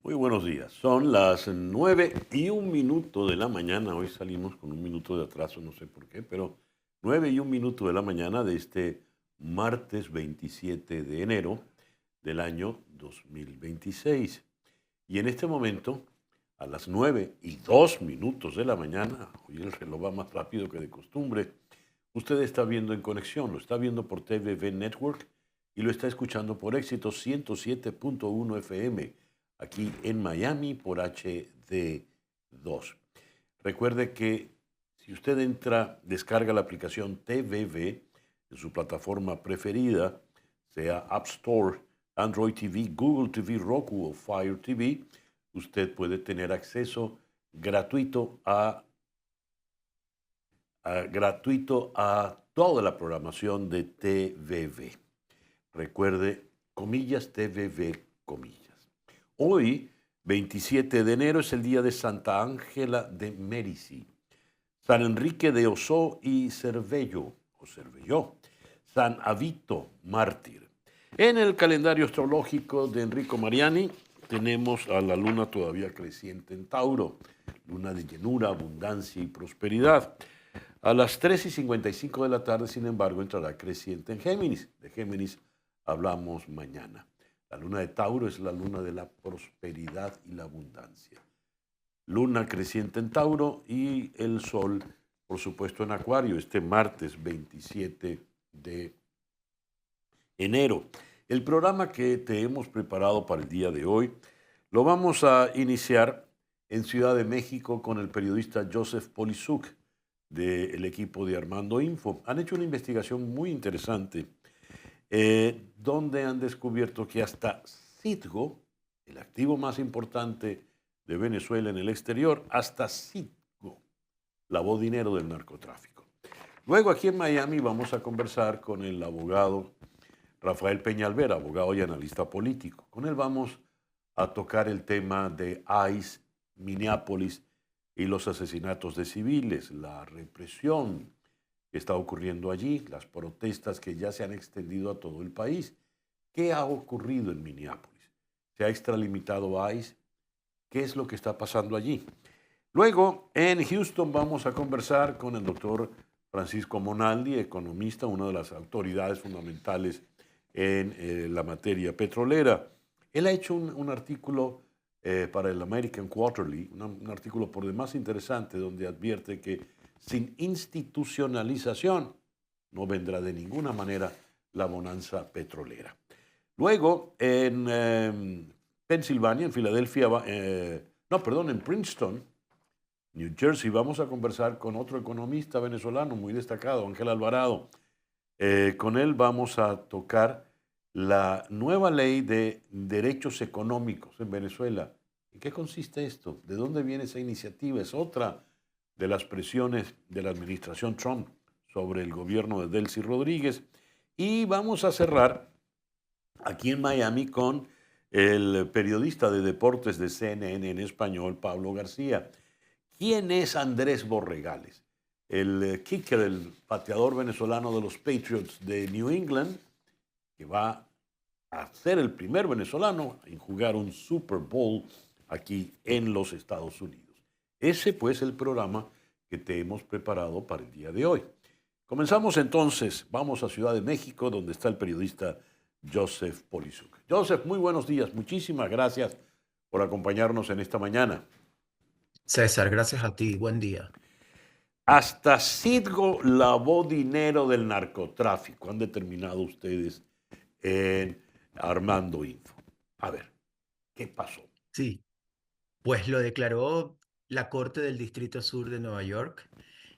Muy buenos días. Son las 9:01 de la mañana. Hoy salimos con un minuto de atraso, no sé por qué, pero 9:01 de la mañana de este martes 27 de enero del año 2026. Y en este momento, a las 9:02 de la mañana, hoy el reloj va más rápido que de costumbre, usted está viendo En Conexión, lo está viendo por TVV Network y lo está escuchando por Éxito 107.1 FM aquí en Miami por HD2. Recuerde que si usted descarga la aplicación TVV en su plataforma preferida, sea App Store, Android TV, Google TV, Roku o Fire TV, usted puede tener acceso gratuito a toda la programación de TVV. Recuerde, comillas, TVV, comillas. Hoy, 27 de enero, es el día de Santa Ángela de Mérici, San Enrique de Osó y Cervello, o Cervelló, San Avito, mártir. En el calendario astrológico de Enrico Mariani tenemos a la luna todavía creciente en Tauro, luna de llenura, abundancia y prosperidad. A las 3:55 de la tarde, sin embargo, entrará creciente en Géminis. De Géminis hablamos mañana. La luna de Tauro es la luna de la prosperidad y la abundancia. Luna creciente en Tauro y el Sol, por supuesto, en Acuario, este martes 27 de enero. El programa que te hemos preparado para el día de hoy lo vamos a iniciar en Ciudad de México con el periodista Joseph Polisuk del equipo de Armando Info. Han hecho una investigación muy interesante donde han descubierto que hasta Citgo, el activo más importante de Venezuela en el exterior, hasta Citgo lavó dinero del narcotráfico. Luego aquí en Miami vamos a conversar con el abogado Rafael Peñalver, abogado y analista político. Con él vamos a tocar el tema de ICE, Minneapolis y los asesinatos de civiles, la represión que está ocurriendo allí, las protestas que ya se han extendido a todo el país. ¿Qué ha ocurrido en Minneapolis? ¿Se ha extralimitado ICE? ¿Qué es lo que está pasando allí? Luego, en Houston vamos a conversar con el doctor Francisco Monaldi, economista, una de las autoridades fundamentales en la materia petrolera. Él ha hecho un artículo para el American Quarterly, un artículo por demás interesante, donde advierte que sin institucionalización no vendrá de ninguna manera la bonanza petrolera. Luego, en Pensilvania, en Filadelfia, en Princeton, New Jersey, vamos a conversar con otro economista venezolano muy destacado, Ángel Alvarado. Con él vamos a tocar la nueva ley de derechos económicos en Venezuela. ¿En qué consiste esto? ¿De dónde viene esa iniciativa? Es otra de las presiones de la administración Trump sobre el gobierno de Delcy Rodríguez. Y vamos a cerrar aquí en Miami con el periodista de deportes de CNN en español, Pablo García. ¿Quién es Andrés Borregales? El kicker, el pateador venezolano de los Patriots de New England, que va a ser el primer venezolano en jugar un Super Bowl aquí en los Estados Unidos. Ese pues el programa que te hemos preparado para el día de hoy. Comenzamos entonces, vamos a Ciudad de México, donde está el periodista Joseph Polisuk. Joseph, muy buenos días, muchísimas gracias por acompañarnos en esta mañana. César, gracias a ti. Buen día. Hasta Citgo lavó dinero del narcotráfico, han determinado ustedes en Armando Info. A ver, ¿qué pasó? Sí, pues lo declaró la Corte del Distrito Sur de Nueva York.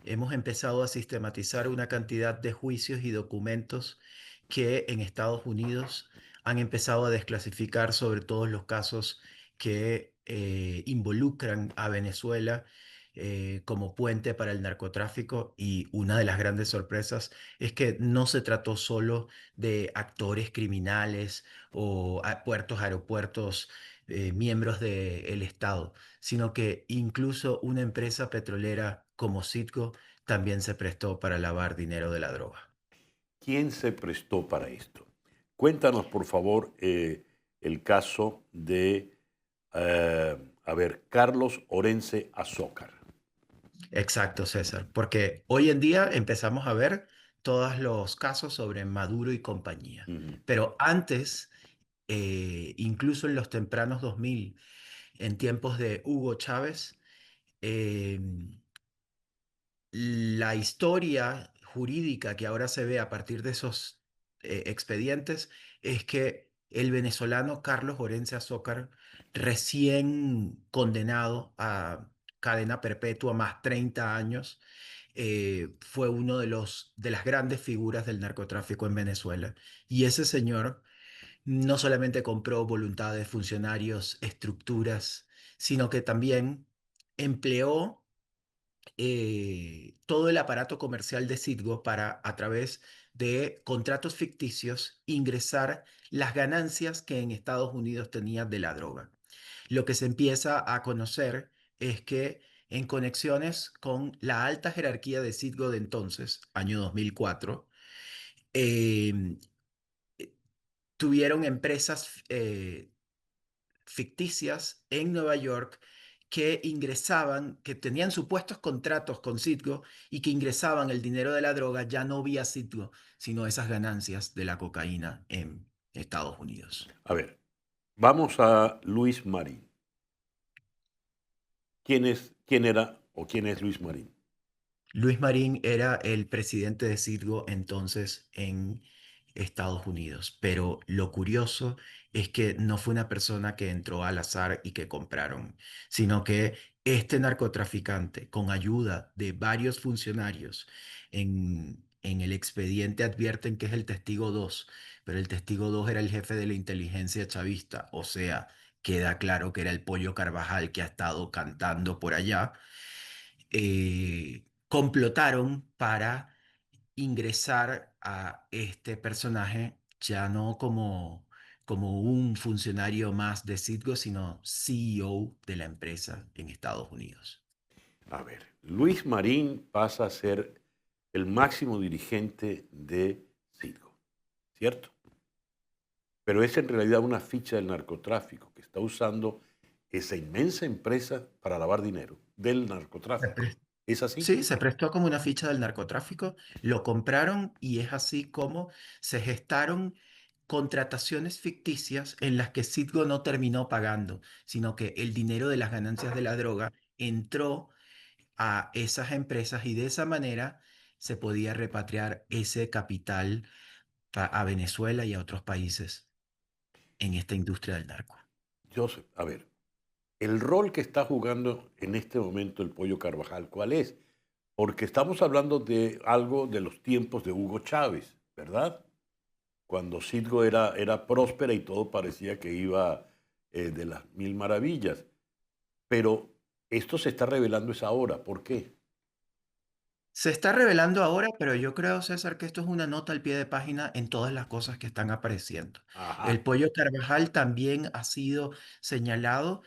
Hemos empezado a sistematizar una cantidad de juicios y documentos que en Estados Unidos han empezado a desclasificar sobre todos los casos que involucran a Venezuela como puente para el narcotráfico. Y una de las grandes sorpresas es que no se trató solo de actores criminales o puertos, aeropuertos, miembros del Estado, sino que incluso una empresa petrolera como Citgo también se prestó para lavar dinero de la droga. ¿Quién se prestó para esto? Cuéntanos, por favor, el caso de A ver, Carlos Orense Azócar. Exacto, César, porque hoy en día empezamos a ver todos los casos sobre Maduro y compañía, Ujú. pero antes, incluso en los tempranos 2000, en tiempos de Hugo Chávez, eh, la historia jurídica que ahora se ve a partir de esos expedientes es que el venezolano Carlos Orense Azócar, recién condenado a cadena perpetua más 30 años, fue uno de las grandes figuras del narcotráfico en Venezuela. Y ese señor no solamente compró voluntad de funcionarios, estructuras, sino que también empleó todo el aparato comercial de Citgo para, a través de contratos ficticios, ingresar las ganancias que en Estados Unidos tenía de la droga. Lo que se empieza a conocer es que en conexiones con la alta jerarquía de Citgo de entonces, año 2004, eh, tuvieron empresas ficticias en Nueva York que ingresaban, que tenían supuestos contratos con Citgo y que ingresaban el dinero de la droga ya no vía Citgo, sino esas ganancias de la cocaína en Estados Unidos. A ver, vamos a Luis Marín. ¿Quién era o quién es Luis Marín? Luis Marín era el presidente de Citgo entonces en Estados Unidos, pero lo curioso es que no fue una persona que entró al azar y que compraron, sino que este narcotraficante, con ayuda de varios funcionarios, en el expediente advierten que es el testigo 2, pero el testigo 2 era el jefe de la inteligencia chavista, o sea, queda claro que era el Pollo Carvajal que ha estado cantando por allá. Complotaron para ingresar a este personaje ya no como un funcionario más de Citgo, sino CEO de la empresa en Estados Unidos. A ver, Luis Marín pasa a ser el máximo dirigente de Citgo, ¿cierto? Pero es en realidad una ficha del narcotráfico que está usando esa inmensa empresa para lavar dinero del Se narcotráfico. pres- ¿Es así? Sí, se prestó como una ficha del narcotráfico, lo compraron y es así como se gestaron contrataciones ficticias en las que Citgo no terminó pagando, sino que el dinero de las ganancias de la droga entró a esas empresas y de esa manera se podía repatriar ese capital a Venezuela y a otros países en esta industria del narco. Joseph, a ver, el rol que está jugando en este momento el Pollo Carvajal, ¿cuál es? Porque estamos hablando de algo de los tiempos de Hugo Chávez, ¿verdad? Cuando Citgo era próspera y todo parecía que iba de las mil maravillas. Pero esto se está revelando es ahora. ¿Por qué? Se está revelando ahora, pero yo creo, César, que esto es una nota al pie de página en todas las cosas que están apareciendo. El Ajá. Pollo Carvajal también ha sido señalado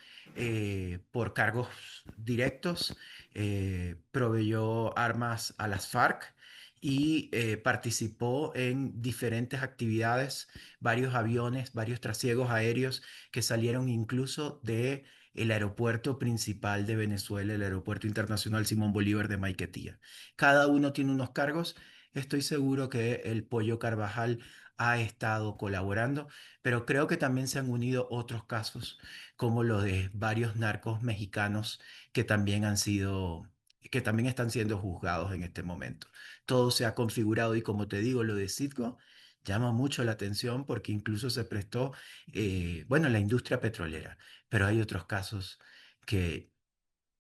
por cargos directos, proveyó armas a las FARC y participó en diferentes actividades, varios aviones, varios trasiegos aéreos que salieron incluso de el aeropuerto principal de Venezuela, el Aeropuerto Internacional Simón Bolívar de Maiquetía. Cada uno tiene unos cargos. Estoy seguro que el Pollo Carvajal ha estado colaborando, pero creo que también se han unido otros casos, como los de varios narcos mexicanos que también que también están siendo juzgados en este momento. Todo se ha configurado y como te digo, lo de Citgo llama mucho la atención porque incluso se prestó, bueno, la industria petrolera, pero hay otros casos que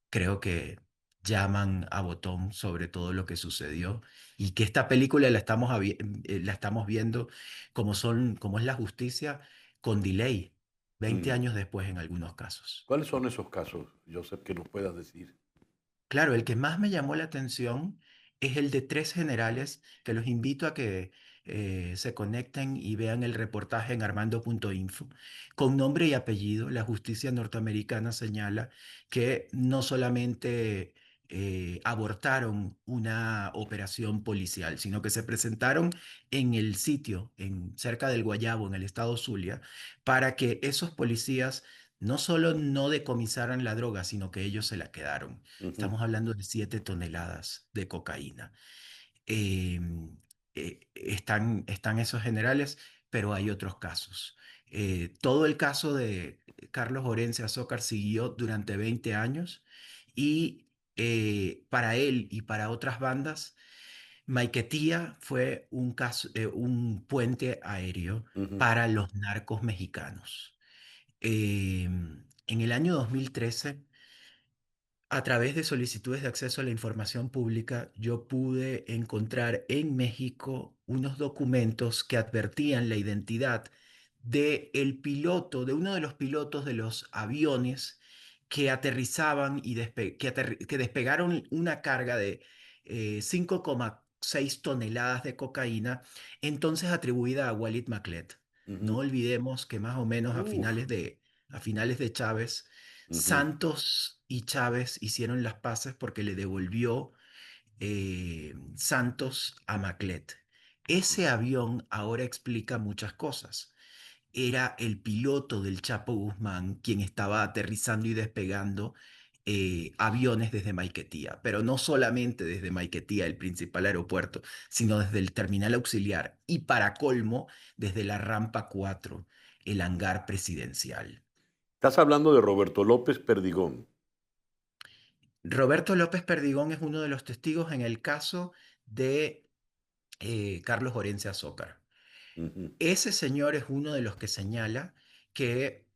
creo que llaman a botón sobre todo lo que sucedió y que esta película la estamos viendo como es la justicia con delay, 20 Mm. años después en algunos casos. ¿Cuáles son esos casos, Joseph, que nos puedas decir? Claro, el que más me llamó la atención es el de tres generales, que los invito a que se conecten y vean el reportaje en armando.info. Con nombre y apellido, la justicia norteamericana señala que no solamente abortaron una operación policial, sino que se presentaron en el sitio, cerca del Guayabo, en el estado Zulia, para que esos policías no solo no decomisaran la droga, sino que ellos se la quedaron. Ujú, Estamos hablando de 7 toneladas de cocaína. Em, están esos generales, pero hay otros casos. Todo el caso de Carlos Orense Azócar siguió durante 20 años y para él y para otras bandas, Maiquetía fue un puente aéreo ujú, para los narcos mexicanos. En el año 2013, a través de solicitudes de acceso a la información pública, yo pude encontrar en México unos documentos que advertían la identidad de uno de los pilotos de los aviones que aterrizaban y que despegaron una carga de 5,6 toneladas de cocaína, entonces atribuida a Walid Maklet. No ujú. olvidemos que más o menos Uf, a finales de Chávez, ujú, Santos y Chávez hicieron las paces porque le devolvió Santos a Maclet. Ese avión ahora explica muchas cosas. Era el piloto del Chapo Guzmán quien estaba aterrizando y despegando aviones desde Maiquetía, pero no solamente desde Maiquetía, el principal aeropuerto, sino desde el terminal auxiliar y para colmo, desde la rampa 4, el hangar presidencial. estás hablando de Roberto López Perdigón. Roberto López Perdigón es uno de los testigos en el caso de Carlos Orense Azócar. Ujú, Ese señor es uno de los que señala que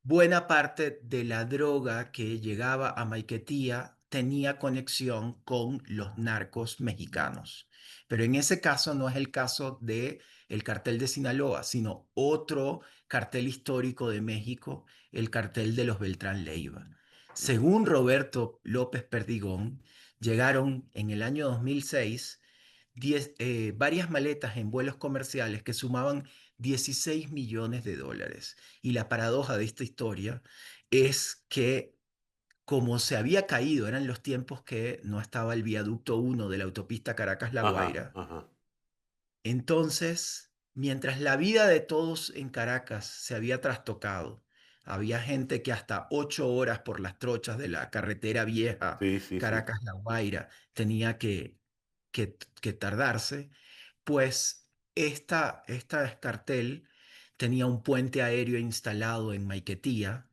buena parte de la droga que llegaba a Maiquetía tenía conexión con los narcos mexicanos. Pero en ese caso no es el caso de el cartel de Sinaloa, sino otro cartel histórico de México, el cartel de los Beltrán Leiva. ujú. Según Roberto López Perdigón, llegaron en el año 2006 varias maletas en vuelos comerciales que sumaban 16 millones de dólares. Y la paradoja de esta historia es que como se había caído, eran los tiempos que no estaba el viaducto 1 de la autopista Caracas-La Ajá, Guaira, ajá. entonces, mientras la vida de todos en Caracas se había trastocado, había gente que hasta 8 horas por las trochas de la carretera vieja Sí, sí, sí. Caracas-La Guaira tenía que tardarse, pues esta Escartel tenía un puente aéreo instalado en Maiquetía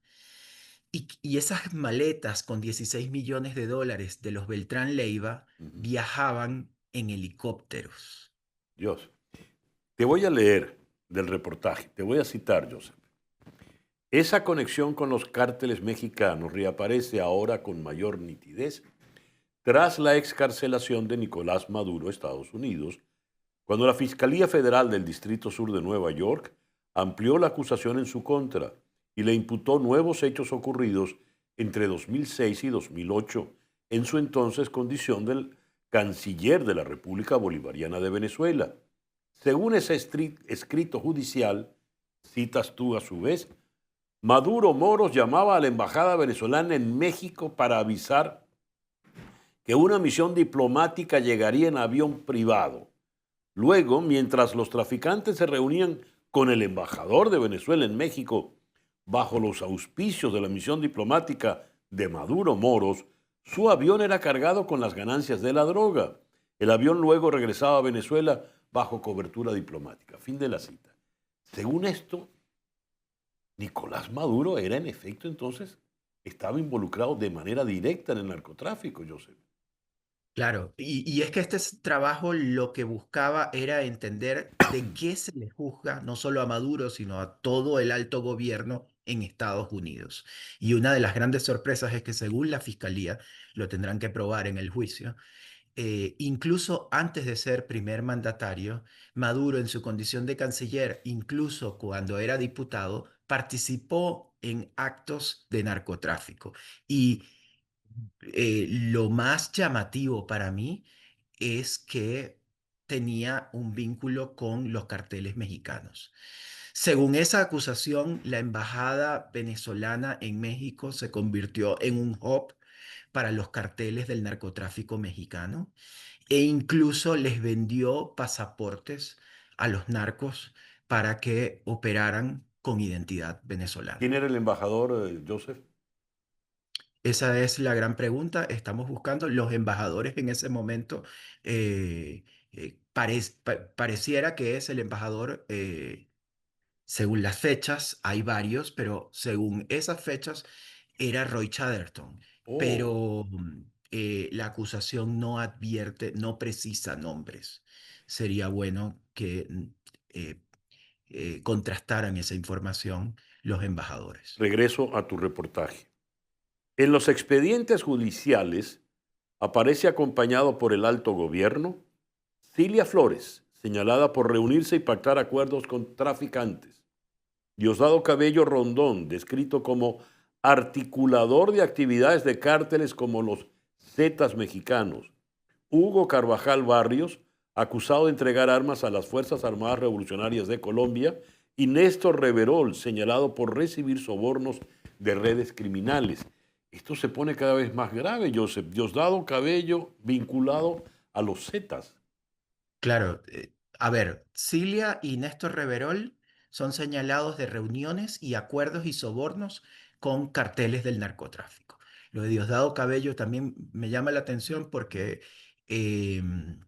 y esas maletas con 16 millones de dólares de los Beltrán Leiva Ujú. viajaban en helicópteros. Dios. Te voy a leer del reportaje, te voy a citar, Joseph. Esa conexión con los cárteles mexicanos reaparece ahora con mayor nitidez tras la excarcelación de Nicolás Maduro, Estados Unidos, cuando la Fiscalía Federal del Distrito Sur de Nueva York amplió la acusación en su contra y le imputó nuevos hechos ocurridos entre 2006 y 2008 en su entonces condición del canciller de la República Bolivariana de Venezuela. Según ese escrito judicial, citas tú a su vez, Maduro Moros llamaba a la embajada venezolana en México para avisar que una misión diplomática llegaría en avión privado. Luego, mientras los traficantes se reunían con el embajador de Venezuela en México, bajo los auspicios de la misión diplomática de Maduro Moros, su avión era cargado con las ganancias de la droga. El avión luego regresaba a Venezuela bajo cobertura diplomática. Fin de la cita. Según esto, Nicolás Maduro era en efecto entonces, estaba involucrado de manera directa en el narcotráfico, Joseph. Claro, y es que trabajo lo que buscaba era entender de qué se le juzga no solo a Maduro, sino a todo el alto gobierno en Estados Unidos. Y una de las grandes sorpresas es que según la fiscalía, lo tendrán que probar en el juicio, incluso antes de ser primer mandatario, Maduro en su condición de canciller, incluso cuando era diputado, participó en actos de narcotráfico. Y lo más llamativo para mí es que tenía un vínculo con los carteles mexicanos. Según esa acusación, la embajada venezolana en México se convirtió en un hub para los carteles del narcotráfico mexicano e incluso les vendió pasaportes a los narcos para que operaran con identidad ¿Quién venezolana. era el embajador, Joseph? Esa es la gran pregunta. Estamos buscando los embajadores en ese momento. Pareciera que es el embajador, según las fechas, hay varios, pero según esas fechas era Roy Chatterton. Oh, Pero la acusación no advierte, no precisa nombres. Sería bueno que eh, contrastaran esa información los embajadores. regreso a tu reportaje. En los expedientes judiciales aparece acompañado por el alto gobierno Cilia Flores, señalada por reunirse y pactar acuerdos con traficantes. Diosdado Cabello Rondón, descrito como articulador de actividades de cárteles como los Zetas mexicanos. Hugo Carvajal Barrios, acusado de entregar armas a las Fuerzas Armadas Revolucionarias de Colombia. Y Néstor Reverol, señalado por recibir sobornos de redes criminales. Esto se pone cada vez más grave, Joseph. Diosdado Cabello vinculado a los Zetas. Claro, a ver, Cilia y Néstor Reverol son señalados de reuniones y acuerdos y sobornos con carteles del narcotráfico. Lo de Diosdado Cabello también me llama la atención porque em,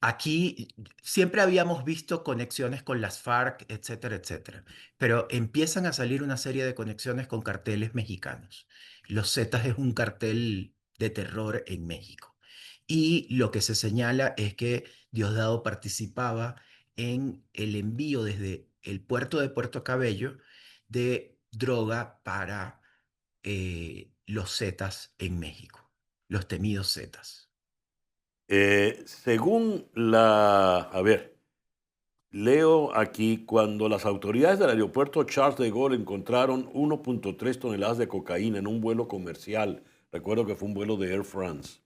aquí siempre habíamos visto conexiones con las FARC, etcétera, etcétera, pero empiezan a salir una serie de conexiones con carteles mexicanos. Los Zetas es un cartel de terror en México. Y lo que se señala es que Diosdado participaba en el envío desde el puerto de Puerto Cabello de droga para los Zetas en México, los temidos Zetas. Según a ver, leo aquí, cuando las autoridades del aeropuerto Charles de Gaulle encontraron 1.3 toneladas de cocaína en un vuelo comercial, recuerdo que fue un vuelo de Air France.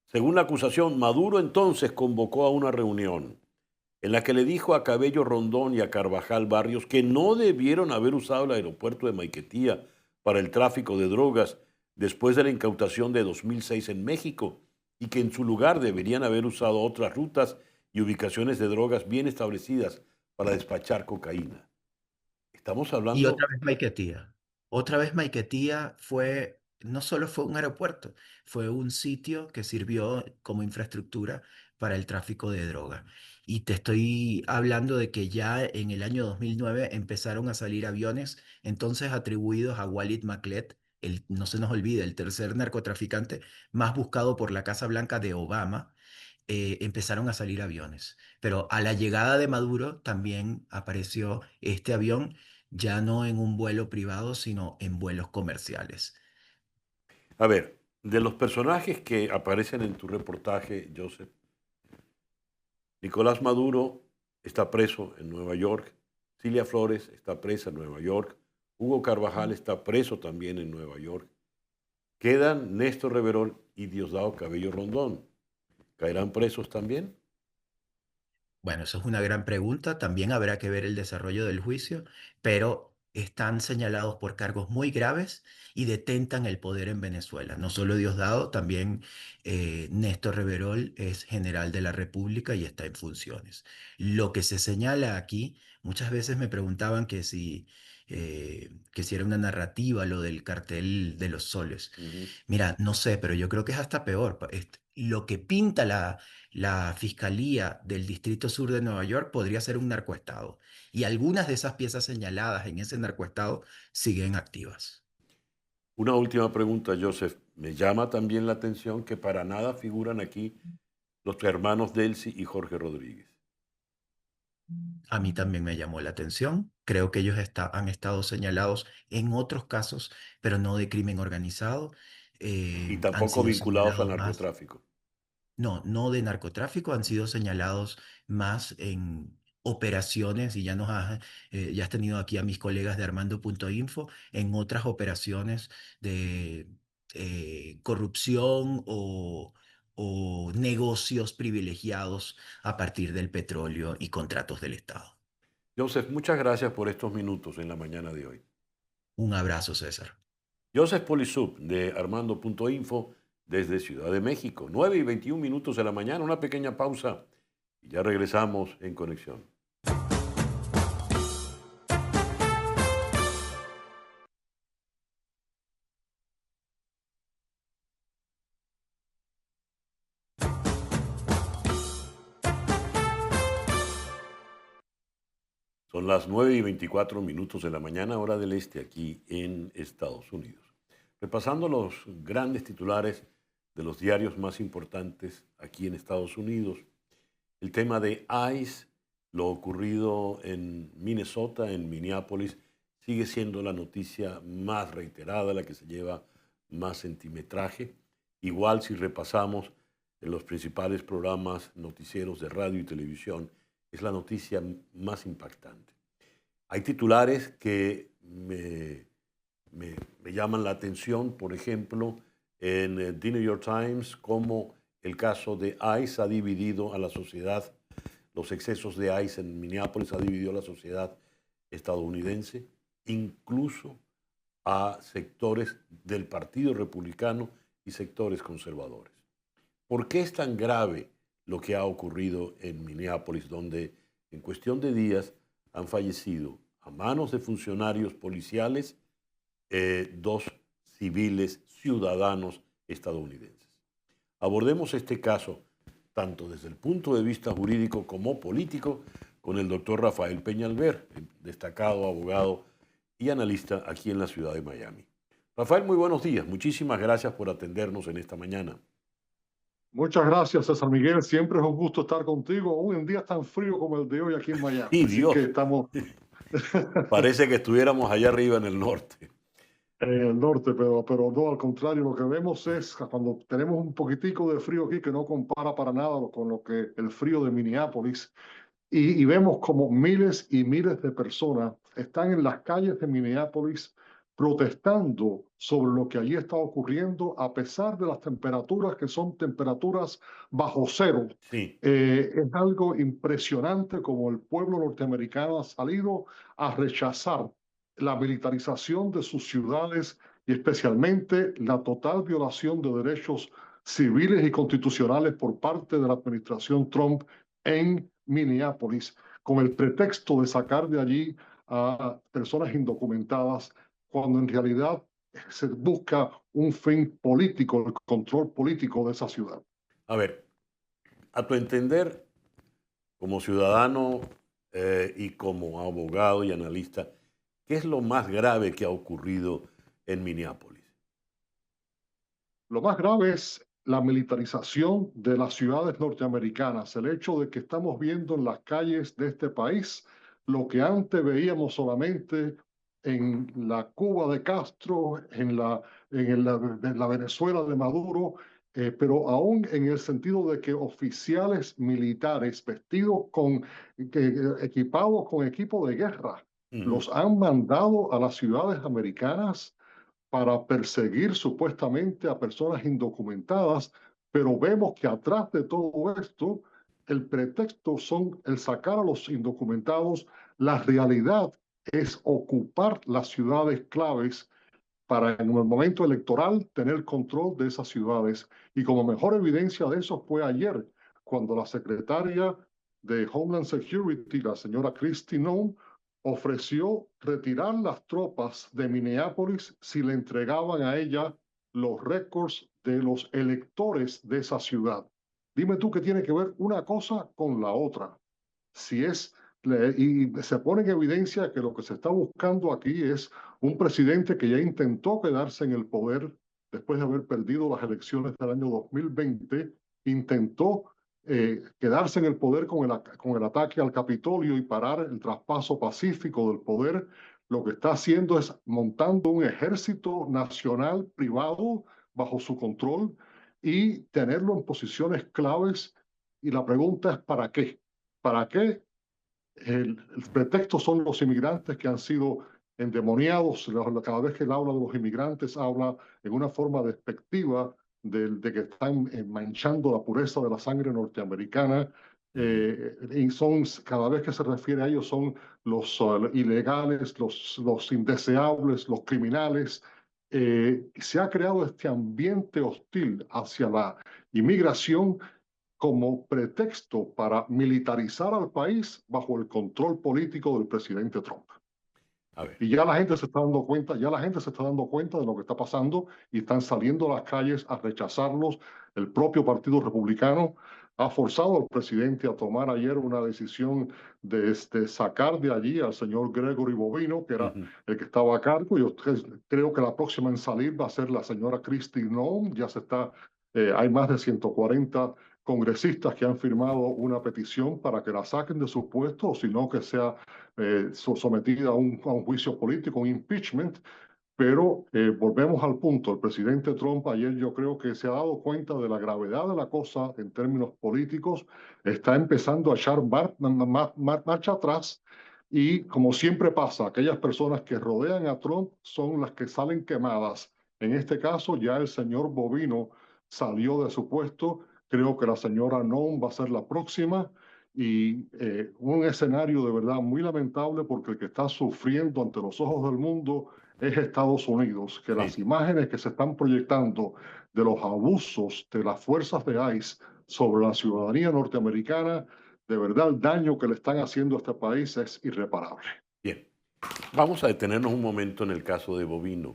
Según la acusación, Maduro entonces convocó a una reunión en la que le dijo a Cabello Rondón y a Carvajal Barrios que no debieron haber usado el aeropuerto de Maiquetía para el tráfico de drogas después de la incautación de 2006 en México y que en su lugar deberían haber usado otras rutas y ubicaciones de drogas bien establecidas para despachar cocaína. Estamos Y hablando, otra vez Maiquetía. Otra vez Maiquetía fue, no solo fue un aeropuerto, fue un sitio que sirvió como infraestructura para el tráfico de droga. Y te estoy hablando de que ya en el año 2009 empezaron a salir aviones, entonces atribuidos a Walid Maklet, no se nos olvide, el tercer narcotraficante más buscado por la Casa Blanca de Obama. Empezaron a salir aviones. Pero a la llegada de Maduro también apareció este avión, ya no en un vuelo privado, sino en vuelos comerciales. a ver, de los personajes que aparecen en tu reportaje, Joseph, Nicolás Maduro está preso en Nueva York, Cilia Flores está presa en Nueva York, Hugo Carvajal está preso también en Nueva York. Quedan Néstor Reverol y Diosdado Cabello Rondón. ¿Caerán presos también? Bueno, eso es una gran pregunta. También habrá que ver el desarrollo del juicio, pero están señalados por cargos muy graves y detentan el poder en Venezuela. No solo Diosdado, también Néstor Reverol es general de la República y está en funciones. Lo que se señala aquí, muchas veces me preguntaban que si era una narrativa lo del cartel de los soles. Ujú. Mira, no sé, pero yo creo que es hasta peor. Lo que pinta la Fiscalía del Distrito Sur de Nueva York podría ser un narcoestado. Y algunas de esas piezas señaladas en ese narcoestado siguen activas. Una última pregunta, Joseph. Me llama también la atención que para nada figuran aquí los hermanos Delcy y Jorge Rodríguez. A mí también me llamó la atención. Creo que ellos han estado señalados en otros casos, pero no de crimen organizado. Y Han tampoco sido vinculados al señalados más. narcotráfico. No, no de narcotráfico, han sido señalados más en operaciones, y ya has tenido aquí a mis colegas de Armando.info, en otras operaciones de corrupción o negocios privilegiados a partir del petróleo y contratos del Estado. Joseph, muchas gracias por estos minutos en la mañana de hoy. Un abrazo, César. Joseph Polisub de Armando.info desde Ciudad de México. 9:21 de la mañana, una pequeña pausa y ya regresamos en conexión. Son las 9:24 de la mañana, hora del este, aquí en Estados Unidos. Repasando los grandes titulares de los diarios más importantes aquí en Estados Unidos, el tema de ICE, lo ocurrido en Minnesota, en Minneapolis, sigue siendo la noticia más reiterada, la que se lleva más centimetraje. Igual si repasamos en los principales programas noticieros de radio y televisión, es la noticia más impactante. Hay titulares que me llaman la atención, por ejemplo, en The New York Times, como el caso de ICE ha dividido a la sociedad, los excesos de ICE en Minneapolis ha dividido a la sociedad estadounidense, incluso a sectores del Partido Republicano y sectores conservadores. ¿Por qué es tan grave lo que ha ocurrido en Minneapolis, donde en cuestión de días han fallecido a manos de funcionarios policiales 2 civiles ciudadanos estadounidenses? Abordemos este caso tanto desde el punto de vista jurídico como político con el doctor Rafael Peñalver, destacado abogado y analista aquí en la ciudad de Miami. Rafael, muy buenos días. Muchísimas gracias por atendernos en esta mañana. Muchas gracias, César Miguel. Siempre es un gusto estar contigo, aún en días tan fríos como el de hoy aquí en Miami. Y Así Dios, que estamos parece que estuviéramos allá arriba en el norte. en el norte, pero no, al contrario, lo que vemos es cuando tenemos un poquitico de frío aquí que no compara para nada con lo que el frío de Minneapolis. Y vemos como miles y miles de personas están en las calles de Minneapolis protestando sobre lo que allí está ocurriendo, a pesar de las temperaturas que son temperaturas bajo cero. Sí. Es algo impresionante como el pueblo norteamericano ha salido a rechazar la militarización de sus ciudades y especialmente la total violación de derechos civiles y constitucionales por parte de la administración Trump en Minneapolis, con el pretexto de sacar de allí a personas indocumentadas, cuando en realidad se busca un fin político, el control político de esa ciudad. A ver, a tu entender, como ciudadano y como abogado y analista, ¿qué es lo más grave que ha ocurrido en Minneapolis? Lo más grave es la militarización de las ciudades norteamericanas, el hecho de que estamos viendo en las calles de este país lo que antes veíamos solamente en la Cuba de Castro, en la Venezuela de Maduro, pero aún en el sentido de que oficiales militares vestidos equipados con equipo de guerra, los han mandado a las ciudades americanas para perseguir supuestamente a personas indocumentadas, pero vemos que atrás de todo esto, el pretexto son el sacar a los indocumentados. La realidad es ocupar las ciudades claves para en el momento electoral tener control de esas ciudades. Y como mejor evidencia de eso fue ayer, cuando la secretaria de Homeland Security, la señora Kristi Noem, ofreció retirar las tropas de Minneapolis si le entregaban a ella los récords de los electores de esa ciudad. Dime tú qué tiene que ver una cosa con la otra. Si es, y se pone en evidencia que lo que se está buscando aquí es un presidente que ya intentó quedarse en el poder después de haber perdido las elecciones del año 2020, intentó quedarse en el poder con el ataque al Capitolio y parar el traspaso pacífico del poder. Lo que está haciendo es montando un ejército nacional privado bajo su control y tenerlo en posiciones claves. Y la pregunta es, ¿para qué? ¿Para qué? El pretexto son los inmigrantes que han sido endemoniados. Cada vez que él habla de los inmigrantes, habla en una forma despectiva de que están manchando la pureza de la sangre norteamericana. Y cada vez que se refiere a ellos, son los ilegales, los indeseables, los criminales. Se ha creado este ambiente hostil hacia la inmigración como pretexto para militarizar al país bajo el control político del presidente Trump. A ver. Y ya la gente se está dando cuenta, ya la gente se está dando cuenta de lo que está pasando y están saliendo a las calles a rechazarlos. El propio Partido Republicano ha forzado al presidente a tomar ayer una decisión de sacar de allí al señor Gregory Bovino, que era el que estaba a cargo. Yo creo que la próxima en salir va a ser la señora Kristi Noem. Ya se está, hay más de 140 congresistas que han firmado una petición para que la saquen de su puesto, o sino que sea sometida a un juicio político, un impeachment. Pero volvemos al punto. El presidente Trump ayer yo creo que se ha dado cuenta de la gravedad de la cosa en términos políticos, está empezando a echar marcha atrás y como siempre pasa, aquellas personas que rodean a Trump son las que salen quemadas. En este caso ya el señor Bovino salió de su puesto, creo que la señora Noem va a ser la próxima y un escenario de verdad muy lamentable porque el que está sufriendo ante los ojos del mundo es Estados Unidos, que las imágenes que se están proyectando de los abusos de las fuerzas de ICE sobre la ciudadanía norteamericana, de verdad el daño que le están haciendo a este país es irreparable. Bien, vamos a detenernos un momento en el caso de Bovino.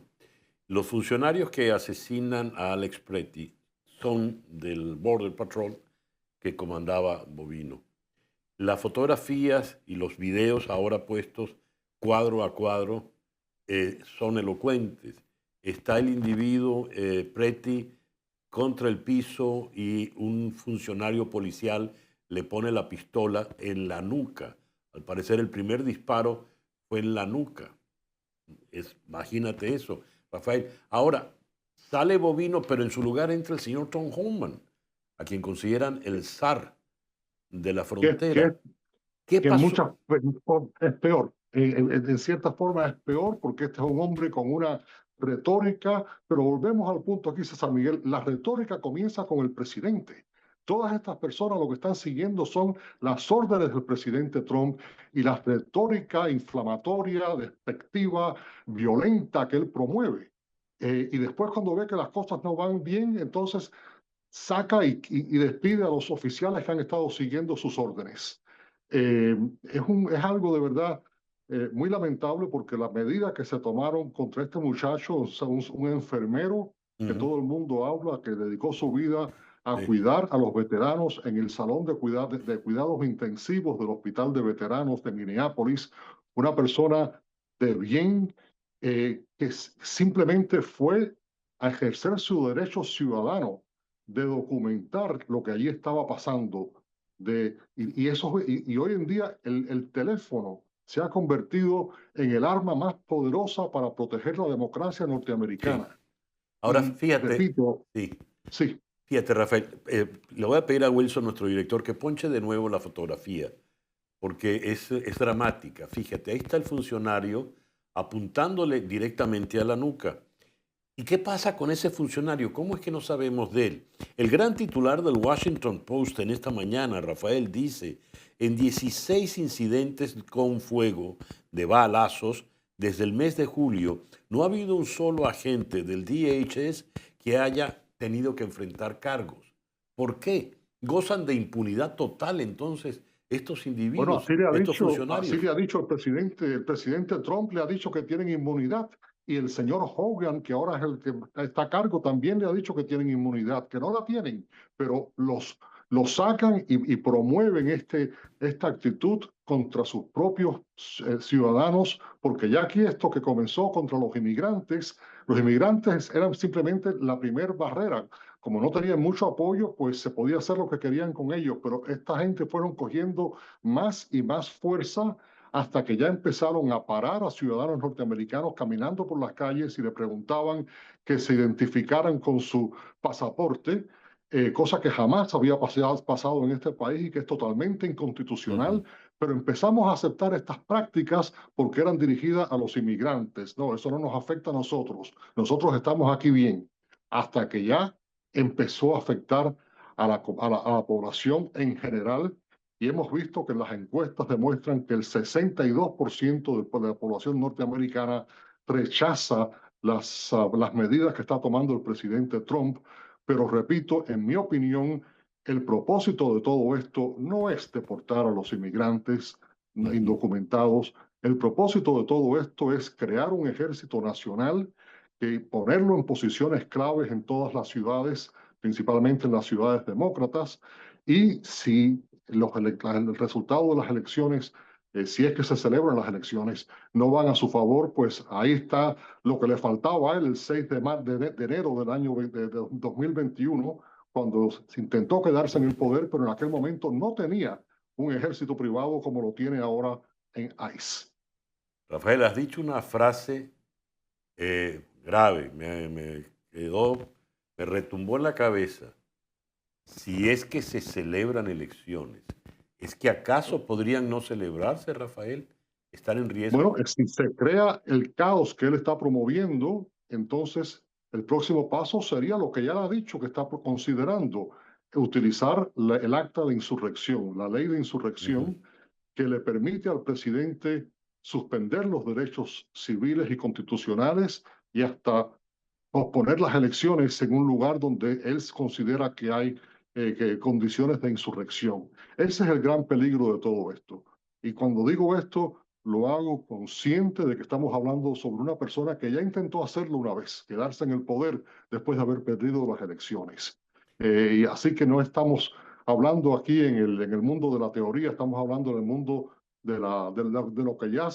Los funcionarios que asesinan a Alex Pretty son del Border Patrol que comandaba Bovino. Las fotografías y los videos ahora puestos cuadro a cuadro son elocuentes. Está el individuo Pretty contra el piso y un funcionario policial le pone la pistola en la nuca. Al parecer el primer disparo fue en la nuca. Imagínate eso, Rafael. Ahora, sale Bovino, pero en su lugar entra el señor Tom Homan, a quien consideran el zar de la frontera. ¿Qué que pasó? es peor. En cierta forma es peor porque este es un hombre con una retórica, pero volvemos al punto aquí, César Miguel, la retórica comienza con el presidente. Todas estas personas lo que están siguiendo son las órdenes del presidente Trump y la retórica inflamatoria, despectiva, violenta que él promueve. Y después cuando ve que las cosas no van bien, entonces saca y despide a los oficiales que han estado siguiendo sus órdenes. Es algo de verdad muy lamentable porque las medidas que se tomaron contra este muchacho, o sea, un enfermero que todo el mundo habla, que dedicó su vida a cuidar a los veteranos en el salón de cuidados intensivos del Hospital de Veteranos de Minneapolis, una persona de bien que simplemente fue a ejercer su derecho ciudadano de documentar lo que allí estaba pasando. Y hoy en día el teléfono se ha convertido en el arma más poderosa para proteger la democracia norteamericana. Sí. Ahora, Y fíjate, repito, sí. sí. Fíjate, Rafael, le voy a pedir a Wilson, nuestro director, que ponche de nuevo la fotografía, porque es dramática. Fíjate, ahí está el funcionario apuntándole directamente a la nuca. ¿Y qué pasa con ese funcionario? ¿Cómo es que no sabemos de él? El gran titular del Washington Post en esta mañana, Rafael, dice, en 16 incidentes con fuego de balazos desde el mes de julio, no ha habido un solo agente del DHS que haya tenido que enfrentar cargos. ¿Por qué? Gozan de impunidad total entonces estos Bueno, individuos, estos funcionarios. así le ha dicho el presidente Trump le ha dicho que tienen inmunidad y el señor Hogan, que ahora es el que está a cargo, también le ha dicho que tienen inmunidad, que no la tienen, pero los sacan y promueven esta actitud contra sus propios ciudadanos, porque ya aquí esto que comenzó contra los inmigrantes eran simplemente la primer barrera. Como no tenían mucho apoyo, pues se podía hacer lo que querían con ellos, pero esta gente fueron cogiendo más y más fuerza hasta que ya empezaron a parar a ciudadanos norteamericanos caminando por las calles y le preguntaban que se identificaran con su pasaporte, cosa que jamás había pasado en este país y que es totalmente inconstitucional. Pero empezamos a aceptar estas prácticas porque eran dirigidas a los inmigrantes. No, eso no nos afecta a nosotros. Nosotros estamos aquí bien. Hasta que ya empezó a afectar a la población en general y hemos visto que las encuestas demuestran que el 62% de la población norteamericana rechaza las medidas que está tomando el presidente Trump. Pero repito, en mi opinión, el propósito de todo esto no es deportar a los inmigrantes indocumentados. El propósito de todo esto es crear un ejército nacional y ponerlo en posiciones claves en todas las ciudades, principalmente en las ciudades demócratas, y si el resultado de las elecciones, si es que se celebran las elecciones, no van a su favor, pues ahí está lo que le faltaba a él el 6 de enero del año 2021, cuando se intentó quedarse en el poder, pero en aquel momento no tenía un ejército privado como lo tiene ahora en ICE. Rafael, has dicho una frase grave, me quedó, me retumbó en la cabeza. Si es que se celebran elecciones, ¿es que acaso podrían no celebrarse, Rafael? ¿Están en riesgo? Bueno, si se crea el caos que él está promoviendo, entonces el próximo paso sería lo que ya le ha dicho que está considerando, utilizar el acta de insurrección, la ley de Ujú. insurrección, que le permite al presidente suspender los derechos civiles y constitucionales y hasta posponer las elecciones en un lugar donde él considera que hay condiciones de insurrección. Ese es el gran peligro de todo esto. Y cuando digo esto, lo hago consciente de que estamos hablando sobre una persona que ya intentó hacerlo una vez, quedarse en el poder después de haber perdido las elecciones. Y así que no estamos hablando aquí en el mundo de la teoría, estamos hablando en el mundo de lo que ya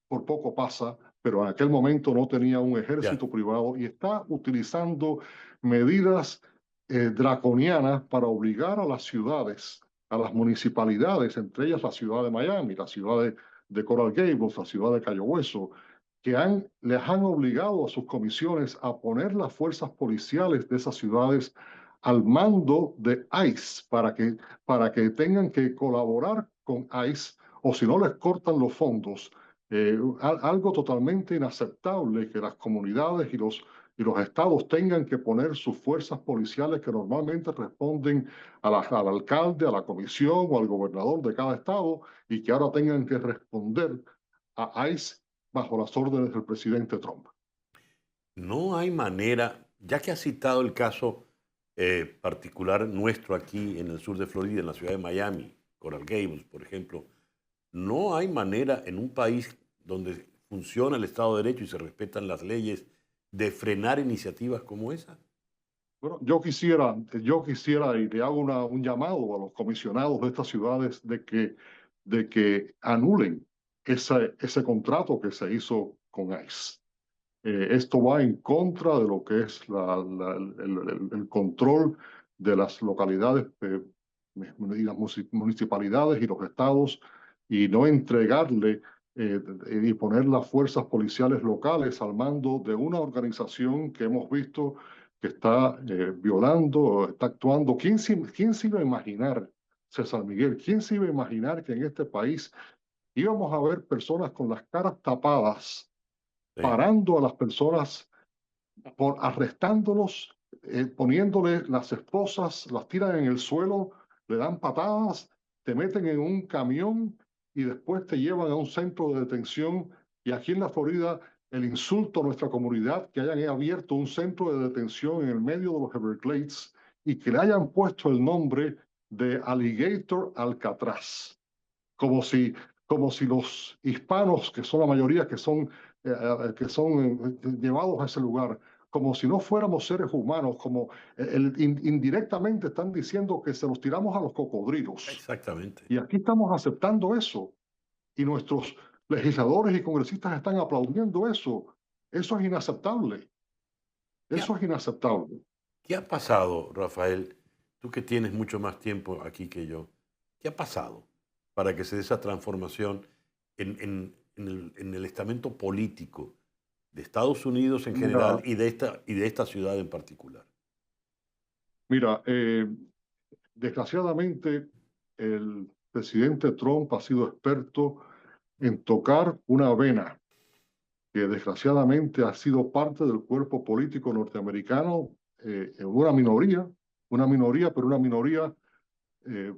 por poco pasa, pero en aquel momento no tenía un Ya. ejército privado y está utilizando medidas draconianas para obligar a las ciudades, a las municipalidades, entre ellas la ciudad de Miami, la ciudad de Coral Gables, la ciudad de Cayo Hueso, que les han obligado a sus comisiones a poner las fuerzas policiales de esas ciudades al mando de ICE para que tengan que colaborar con ICE o si no les cortan los fondos. Algo totalmente inaceptable que las comunidades y los estados tengan que poner sus fuerzas policiales que normalmente responden al alcalde, a la comisión o al gobernador de cada estado y que ahora tengan que responder a ICE bajo las órdenes del presidente Trump. No hay manera, ya que has citado el caso particular nuestro aquí en el sur de Florida, en la ciudad de Miami, Coral Gables, por ejemplo, no hay manera en un país donde funciona el Estado de Derecho y se respetan las leyes de frenar iniciativas como esa. Bueno, yo quisiera y le hago un llamado a los comisionados de estas ciudades de que anulen ese contrato que se hizo con ICE. Esto va en contra de lo que es el control de las localidades y las municipalidades y los estados y no entregarle y poner las fuerzas policiales locales al mando de una organización que hemos visto que está violando, está actuando. ¿Quién se iba a imaginar, César Miguel? ¿Quién se iba a imaginar que en este país íbamos a ver personas con las caras tapadas, Sí. parando a las personas, arrestándolos, poniéndole las esposas, las tiran en el suelo, le dan patadas, te meten en un camión y después te llevan a un centro de detención? Y aquí en la Florida, el insulto a nuestra comunidad, que hayan abierto un centro de detención en el medio de los Everglades y que le hayan puesto el nombre de Alligator Alcatraz, como si, como si los hispanos, que son la mayoría, que son llevados a ese lugar, como si no fuéramos seres humanos, como indirectamente están diciendo que se los tiramos a los cocodrilos. Exactamente. Y aquí estamos aceptando eso. Y nuestros legisladores y congresistas están aplaudiendo eso. Eso es inaceptable. ¿Qué ha, Eso es inaceptable. qué ha pasado, Rafael? Tú que tienes mucho más tiempo aquí que yo, ¿qué ha pasado para que se dé esa transformación en el estamento político de Estados Unidos en general Mira, y de esta ciudad en particular? mira, desgraciadamente, el presidente Trump ha sido experto en tocar una vena que desgraciadamente ha sido parte del cuerpo político norteamericano, en una minoría, pero una minoría eh,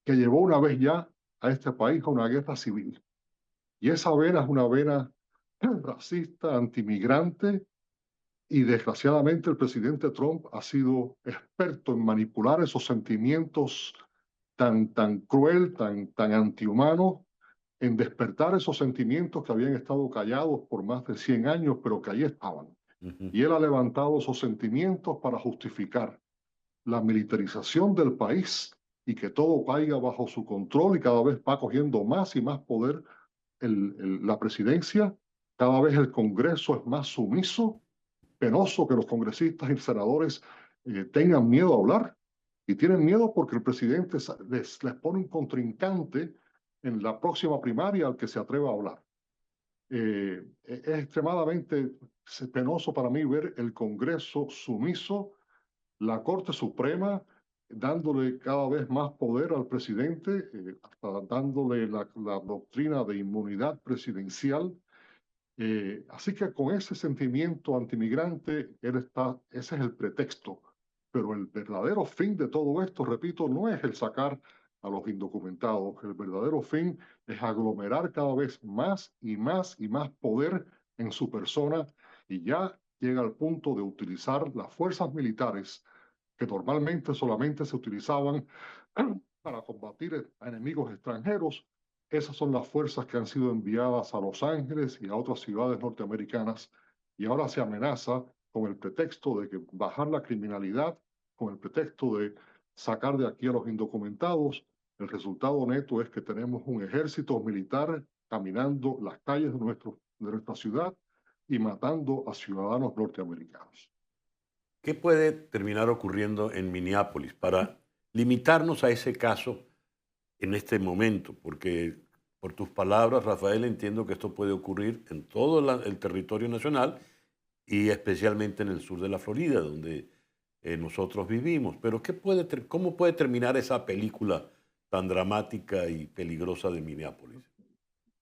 que llevó una vez ya a este país a una guerra civil. Y esa vena es una vena racista, antimigrante, y desgraciadamente el presidente Trump ha sido experto en manipular esos sentimientos tan cruel, tan antihumano, en despertar esos sentimientos que habían estado callados por más de 100 años, pero que ahí estaban. Y él ha levantado esos sentimientos para justificar la militarización del país y que todo caiga bajo su control y cada vez va cogiendo más y más poder la presidencia. Cada vez el Congreso es más sumiso, penoso que los congresistas y senadores tengan miedo a hablar. Y tienen miedo porque el presidente les pone un contrincante en la próxima primaria al que se atreva a hablar. Es extremadamente penoso para mí ver el Congreso sumiso, la Corte Suprema dándole cada vez más poder al presidente, hasta dándole la doctrina de inmunidad presidencial. Así que con ese sentimiento antimigrante, ese es el pretexto. Pero el verdadero fin de todo esto, repito, no es el sacar a los indocumentados. El verdadero fin es aglomerar cada vez más y más y más poder en su persona y ya llega al punto de utilizar las fuerzas militares que normalmente solamente se utilizaban para combatir a enemigos extranjeros. Esas son las fuerzas que han sido enviadas a Los Ángeles y a otras ciudades norteamericanas y ahora se amenaza con el pretexto de que bajar la criminalidad, con el pretexto de sacar de aquí a los indocumentados. El resultado neto es que tenemos un ejército militar caminando las calles de nuestra ciudad y matando a ciudadanos norteamericanos. ¿Qué puede terminar ocurriendo en Minneapolis para limitarnos a ese caso en este momento? Porque por tus palabras, Rafael, entiendo que esto puede ocurrir en todo el territorio nacional y especialmente en el sur de la Florida, donde nosotros vivimos. Pero ¿cómo puede terminar esa película tan dramática y peligrosa de Minneapolis?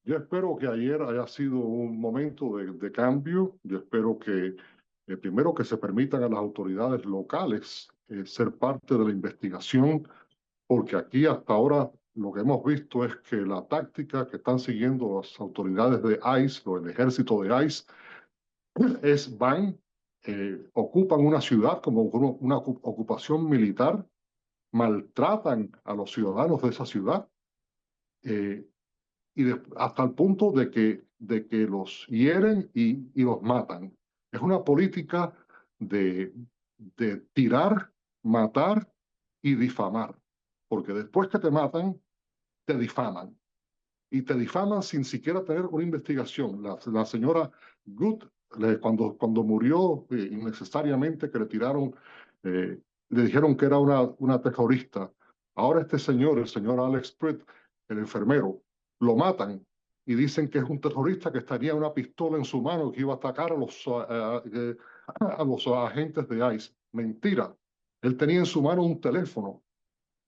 Yo espero que ayer haya sido un momento de cambio. Yo espero que, primero, que se permitan a las autoridades locales ser parte de la investigación, porque aquí hasta ahora lo que hemos visto es que la táctica que están siguiendo las autoridades de ICE o el ejército de ICE ocupan una ciudad como una ocupación militar, maltratan a los ciudadanos de esa ciudad. Hasta el punto de que los hieren y los matan. Es una política de tirar, matar y difamar, porque después que te matan, te difaman. Y te difaman sin siquiera tener una investigación. La señora Good, cuando murió innecesariamente, que le dijeron que era una terrorista. Ahora este señor, el señor Alex Pritt, el enfermero, lo matan y dicen que es un terrorista que tenía una pistola en su mano que iba a atacar a los agentes de ICE. Mentira. Él tenía en su mano un teléfono.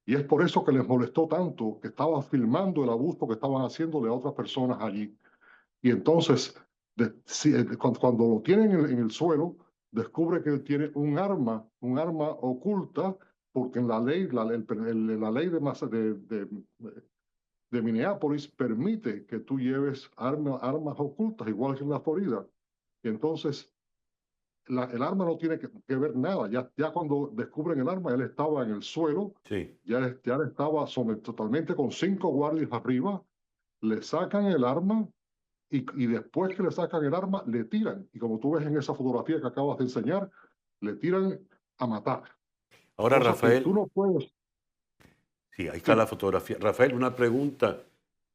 Y es por eso que les molestó tanto, que estaba filmando el abuso que estaban haciéndole a otras personas allí. Y entonces, cuando lo tienen en el suelo, descubre que él tiene un arma oculta, porque en la ley, la ley de Minneapolis permite que tú lleves armas ocultas, igual que en la Florida. Y entonces, el arma no tiene que ver nada. Ya cuando descubren el arma, él estaba en el suelo, Sí. ya estaba totalmente con 5 guardias arriba, le sacan el arma y después que le sacan el arma, le tiran. Y como tú ves en esa fotografía que acabas de enseñar, le tiran a matar. Ahora, Cosa que tú Rafael, no puedes. sí, ahí está Sí, la fotografía. Rafael, una pregunta.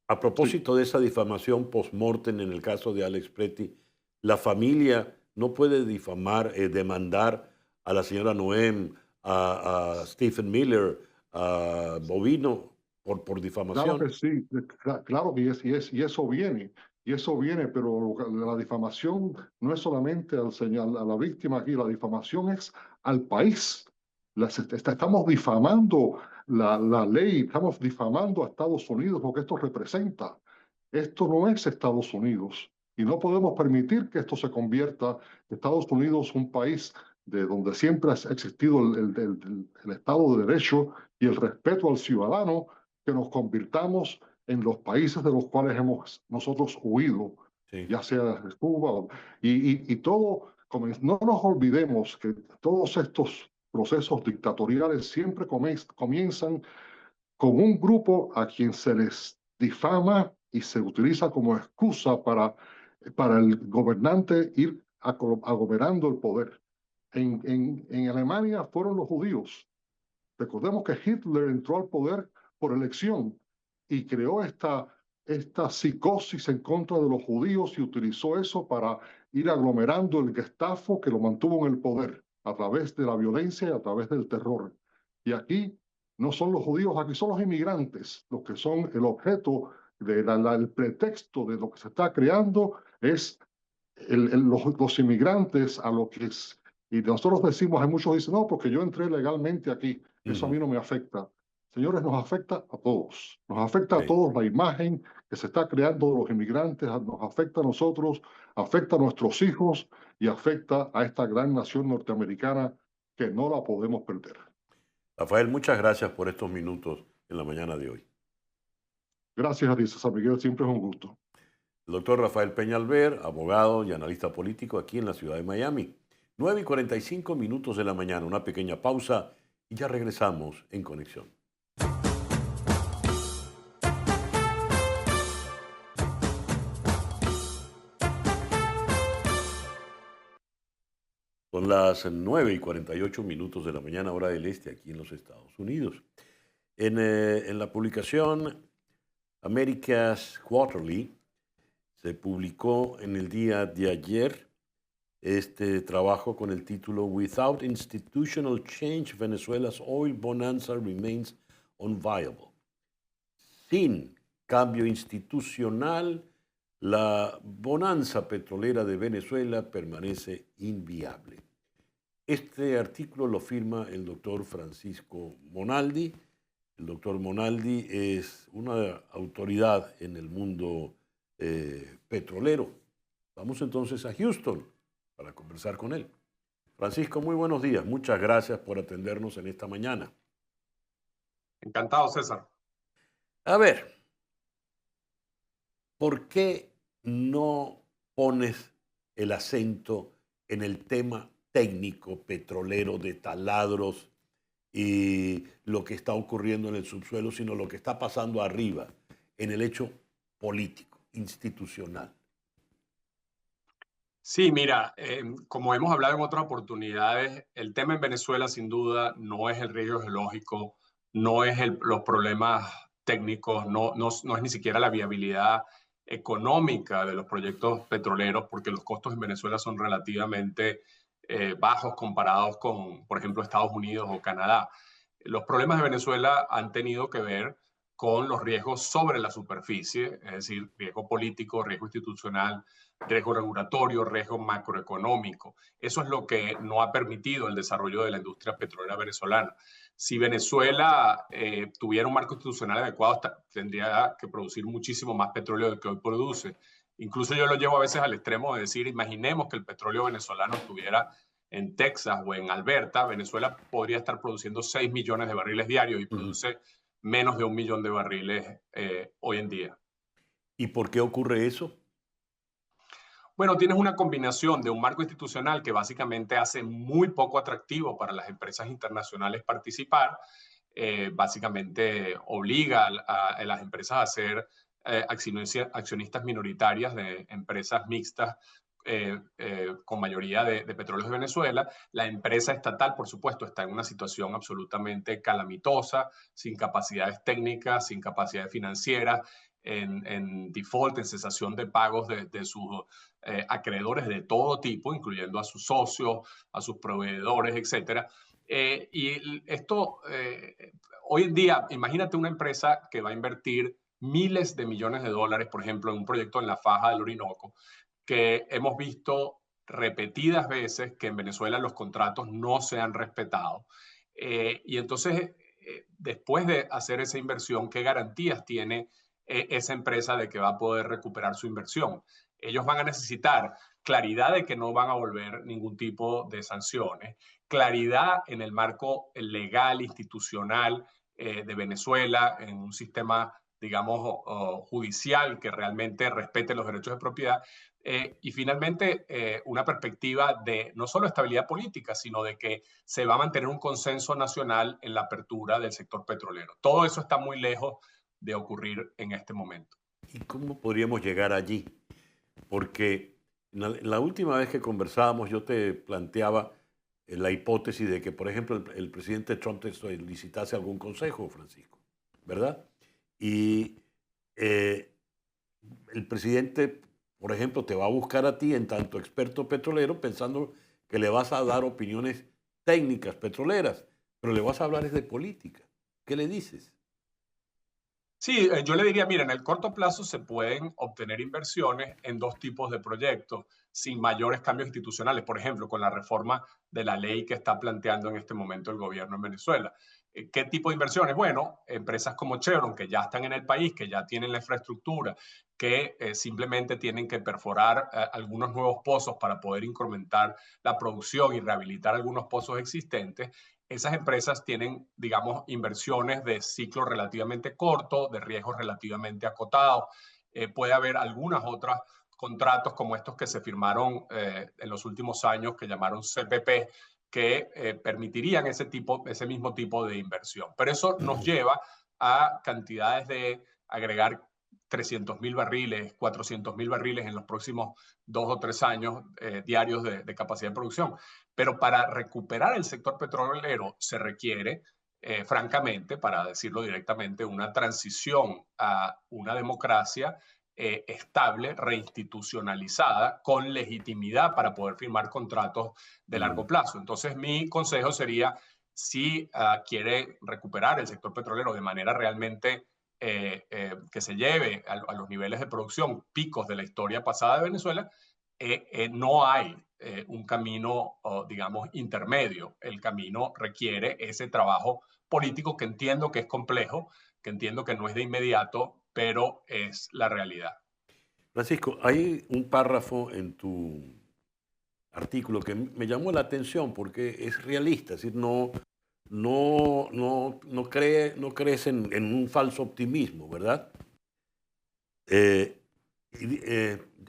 A sí. propósito de esa difamación post-mortem en el caso de Alex Preti, ¿la familia no puede difamar, demandar a la señora Noem, a Stephen Miller, a Bovino por Claro que difamación? sí, claro que y eso viene, pero la difamación no es solamente a la víctima aquí, la difamación es al país. Estamos difamando la ley, estamos difamando a Estados Unidos, lo que esto representa. Esto no es Estados Unidos y no podemos permitir que esto se convierta Estados Unidos un país de donde siempre ha existido el Estado de Derecho y el respeto al ciudadano, que nos convirtamos en los países de los cuales hemos nosotros huido, Sí. ya sea de Cuba y todo. No nos olvidemos que todos estos procesos dictatoriales siempre comienzan con un grupo a quien se les difama y se utiliza como excusa para el gobernante ir aglomerando el poder. En Alemania fueron los judíos. Recordemos que Hitler entró al poder por elección y creó esta psicosis en contra de los judíos y utilizó eso para ir aglomerando el Gestapo que lo mantuvo en el poder a través de la violencia y a través del terror. Y aquí no son los judíos, aquí son los inmigrantes, los que son el objeto, el pretexto de lo que se está creando es los inmigrantes a lo que es. Y nosotros decimos, hay muchos que dicen, no, porque yo entré legalmente aquí, eso a mí no me afecta. Señores, nos afecta a todos. Nos afecta a Sí. todos la imagen que se está creando de los inmigrantes, nos afecta a nosotros, afecta a nuestros hijos y afecta a esta gran nación norteamericana que no la podemos perder. Rafael, muchas gracias por estos minutos en la mañana de hoy. Gracias a ti, César Miguel, siempre es un gusto. El doctor Rafael Peñalver, abogado y analista político aquí en la ciudad de Miami. 9:45 de la mañana, una pequeña pausa y ya regresamos en Conexión. Son las 9:48 de la mañana, hora del este, aquí en los Estados Unidos. En la publicación America's Quarterly se publicó en el día de ayer este trabajo con el título Without Institutional Change, Venezuela's Oil Bonanza Remains Unviable. Sin cambio institucional, la bonanza petrolera de Venezuela permanece inviable. Este artículo lo firma el doctor Francisco Monaldi. El doctor Monaldi es una autoridad en el mundo petrolero. Vamos entonces a Houston para conversar con él. Francisco, muy buenos días. Muchas gracias por atendernos en esta mañana. Encantado, César. A ver, ¿por qué no pones el acento en el tema técnico petrolero de taladros y lo que está ocurriendo en el subsuelo, sino lo que está pasando arriba, en el hecho político, institucional? Sí, mira, como hemos hablado en otras oportunidades, el tema en Venezuela sin duda no es el riesgo geológico, no es los problemas técnicos, no es ni siquiera la viabilidad económica de los proyectos petroleros, porque los costos en Venezuela son relativamente bajos comparados con, por ejemplo, Estados Unidos o Canadá. Los problemas de Venezuela han tenido que ver con los riesgos sobre la superficie, es decir, riesgo político, riesgo institucional, riesgo regulatorio, riesgo macroeconómico. Eso es lo que no ha permitido el desarrollo de la industria petrolera venezolana. Si Venezuela tuviera un marco institucional adecuado, tendría que producir muchísimo más petróleo del que hoy produce. Incluso yo lo llevo a veces al extremo de decir, imaginemos que el petróleo venezolano estuviera en Texas o en Alberta. Venezuela podría estar produciendo 6 millones de barriles diarios y produce menos de 1 millón de barriles hoy en día. ¿Y por qué ocurre eso? Bueno, tienes una combinación de un marco institucional que básicamente hace muy poco atractivo para las empresas internacionales participar, básicamente obliga a las empresas a ser accionistas minoritarias de empresas mixtas con mayoría de petróleos de Venezuela. La empresa estatal, por supuesto, está en una situación absolutamente calamitosa, sin capacidades técnicas, sin capacidades financieras, en default, en cesación de pagos de sus acreedores de todo tipo, incluyendo a sus socios, a sus proveedores, etc. Y esto, hoy en día, imagínate una empresa que va a invertir miles de millones de dólares, por ejemplo, en un proyecto en la faja del Orinoco, que hemos visto repetidas veces que en Venezuela los contratos no se han respetado. Y entonces, después de hacer esa inversión, ¿qué garantías tiene esa empresa de que va a poder recuperar su inversión? Ellos van a necesitar claridad de que no van a volver ningún tipo de sanciones, claridad en el marco legal, institucional de Venezuela, en un sistema, digamos, judicial que realmente respete los derechos de propiedad. Y finalmente, una perspectiva de no solo estabilidad política, sino de que se va a mantener un consenso nacional en la apertura del sector petrolero. Todo eso está muy lejos de ocurrir en este momento. ¿Y cómo podríamos llegar allí? Porque la última vez que conversábamos yo te planteaba la hipótesis de que, por ejemplo, el presidente Trump te solicitase algún consejo, Francisco, ¿verdad? Y eh, el presidente, por ejemplo, te va a buscar a ti en tanto experto petrolero pensando que le vas a dar opiniones técnicas petroleras, pero le vas a hablar es de política. ¿Qué le dices? Sí, yo le diría, mira, en el corto plazo se pueden obtener inversiones en dos tipos de proyectos sin mayores cambios institucionales, por ejemplo, con la reforma de la ley que está planteando en este momento el gobierno en Venezuela. ¿Qué tipo de inversiones? Bueno, empresas como Chevron, que ya están en el país, que ya tienen la infraestructura, que simplemente tienen que perforar algunos nuevos pozos para poder incrementar la producción y rehabilitar algunos pozos existentes. Esas empresas tienen, digamos, inversiones de ciclo relativamente corto, de riesgos relativamente acotados. Puede haber algunas otras contratos como estos que se firmaron en los últimos años, que llamaron CPP, que permitirían ese mismo tipo de inversión. Pero eso nos lleva a cantidades de agregar 300.000 barriles, 400.000 barriles en los próximos 2 o 3 años diarios de capacidad de producción. Pero para recuperar el sector petrolero se requiere, francamente, para decirlo directamente, una transición a una democracia estable, reinstitucionalizada, con legitimidad para poder firmar contratos de largo plazo. Entonces, mi consejo sería, si quiere recuperar el sector petrolero de manera realmente que se lleve a los niveles de producción picos de la historia pasada de Venezuela, no hay un camino, digamos, intermedio. El camino requiere ese trabajo político que entiendo que es complejo, que entiendo que no es de inmediato, pero es la realidad. Francisco, hay un párrafo en tu artículo que me llamó la atención porque es realista, es decir, no crees en un falso optimismo, ¿verdad? Eh,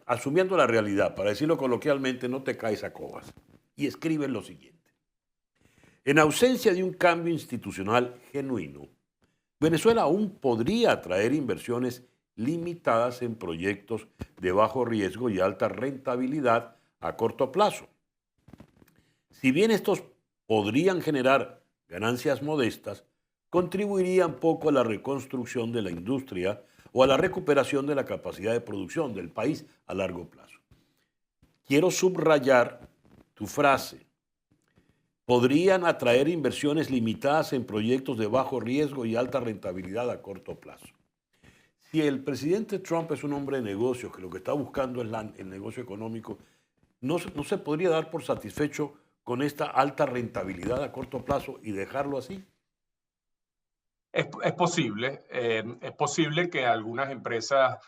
asumiendo la realidad, para decirlo coloquialmente, no te caes a cobas. Y escriben lo siguiente. En ausencia de un cambio institucional genuino, Venezuela aún podría atraer inversiones limitadas en proyectos de bajo riesgo y alta rentabilidad a corto plazo. Si bien estos podrían generar ganancias modestas, contribuirían poco a la reconstrucción de la industria o a la recuperación de la capacidad de producción del país a largo plazo. Quiero subrayar tu frase. Podrían atraer inversiones limitadas en proyectos de bajo riesgo y alta rentabilidad a corto plazo. Si el presidente Trump es un hombre de negocios, que lo que está buscando es el negocio económico, ¿no se podría dar por satisfecho con esta alta rentabilidad a corto plazo y dejarlo así? Es posible que algunas empresas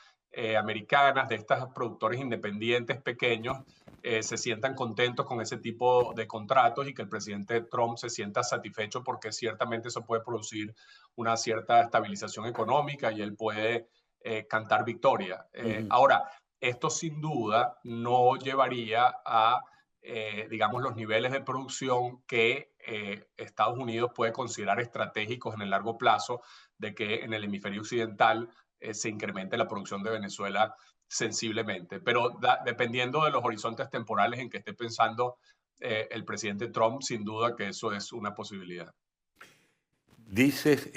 americanas, de estos productores independientes pequeños, se sientan contentos con ese tipo de contratos y que el presidente Trump se sienta satisfecho porque ciertamente eso puede producir una cierta estabilización económica y él puede cantar victoria. Ahora, esto sin duda no llevaría a digamos, los niveles de producción que Estados Unidos puede considerar estratégicos en el largo plazo, de que en el hemisferio occidental se incremente la producción de Venezuela sensiblemente. Pero dependiendo de los horizontes temporales en que esté pensando el presidente Trump, sin duda que eso es una posibilidad. Dices,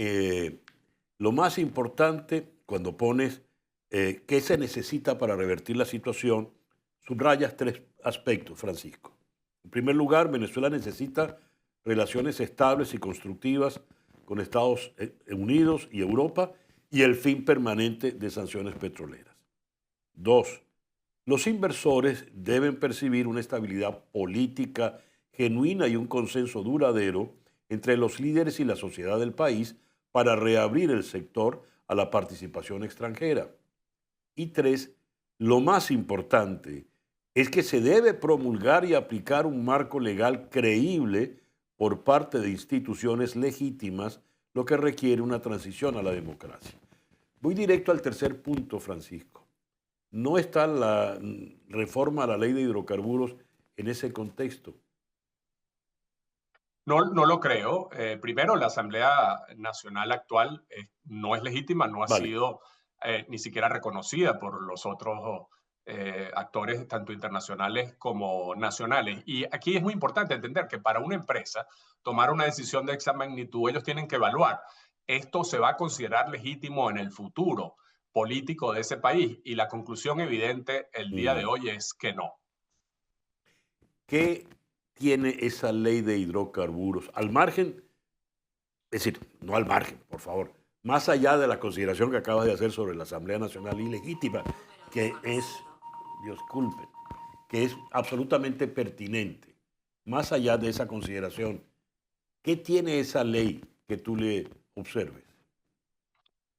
lo más importante cuando pones qué se necesita para revertir la situación, subrayas 3 aspectos, Francisco. En primer lugar, Venezuela necesita relaciones estables y constructivas con Estados Unidos y Europa y el fin permanente de sanciones petroleras. 2. Los inversores deben percibir una estabilidad política genuina y un consenso duradero entre los líderes y la sociedad del país para reabrir el sector a la participación extranjera. Y 3. Lo más importante es que se debe promulgar y aplicar un marco legal creíble por parte de instituciones legítimas, lo que requiere una transición a la democracia. Voy directo al tercer punto, Francisco. ¿No está la reforma a la ley de hidrocarburos en ese contexto? No lo creo. Primero, la Asamblea Nacional actual no es legítima, no ha Vale. sido ni siquiera reconocida por los otros actores, tanto internacionales como nacionales. Y aquí es muy importante entender que para una empresa tomar una decisión de esa magnitud, ellos tienen que evaluar, ¿esto se va a considerar legítimo en el futuro político de ese país? Y la conclusión evidente el día de hoy es que no. ¿Qué tiene esa ley de hidrocarburos al margen? Es decir, no al margen, por favor, más allá de la consideración que acabas de hacer sobre la Asamblea Nacional ilegítima, que es, disculpen, que es absolutamente pertinente. Más allá de esa consideración, ¿qué tiene esa ley que tú le observes?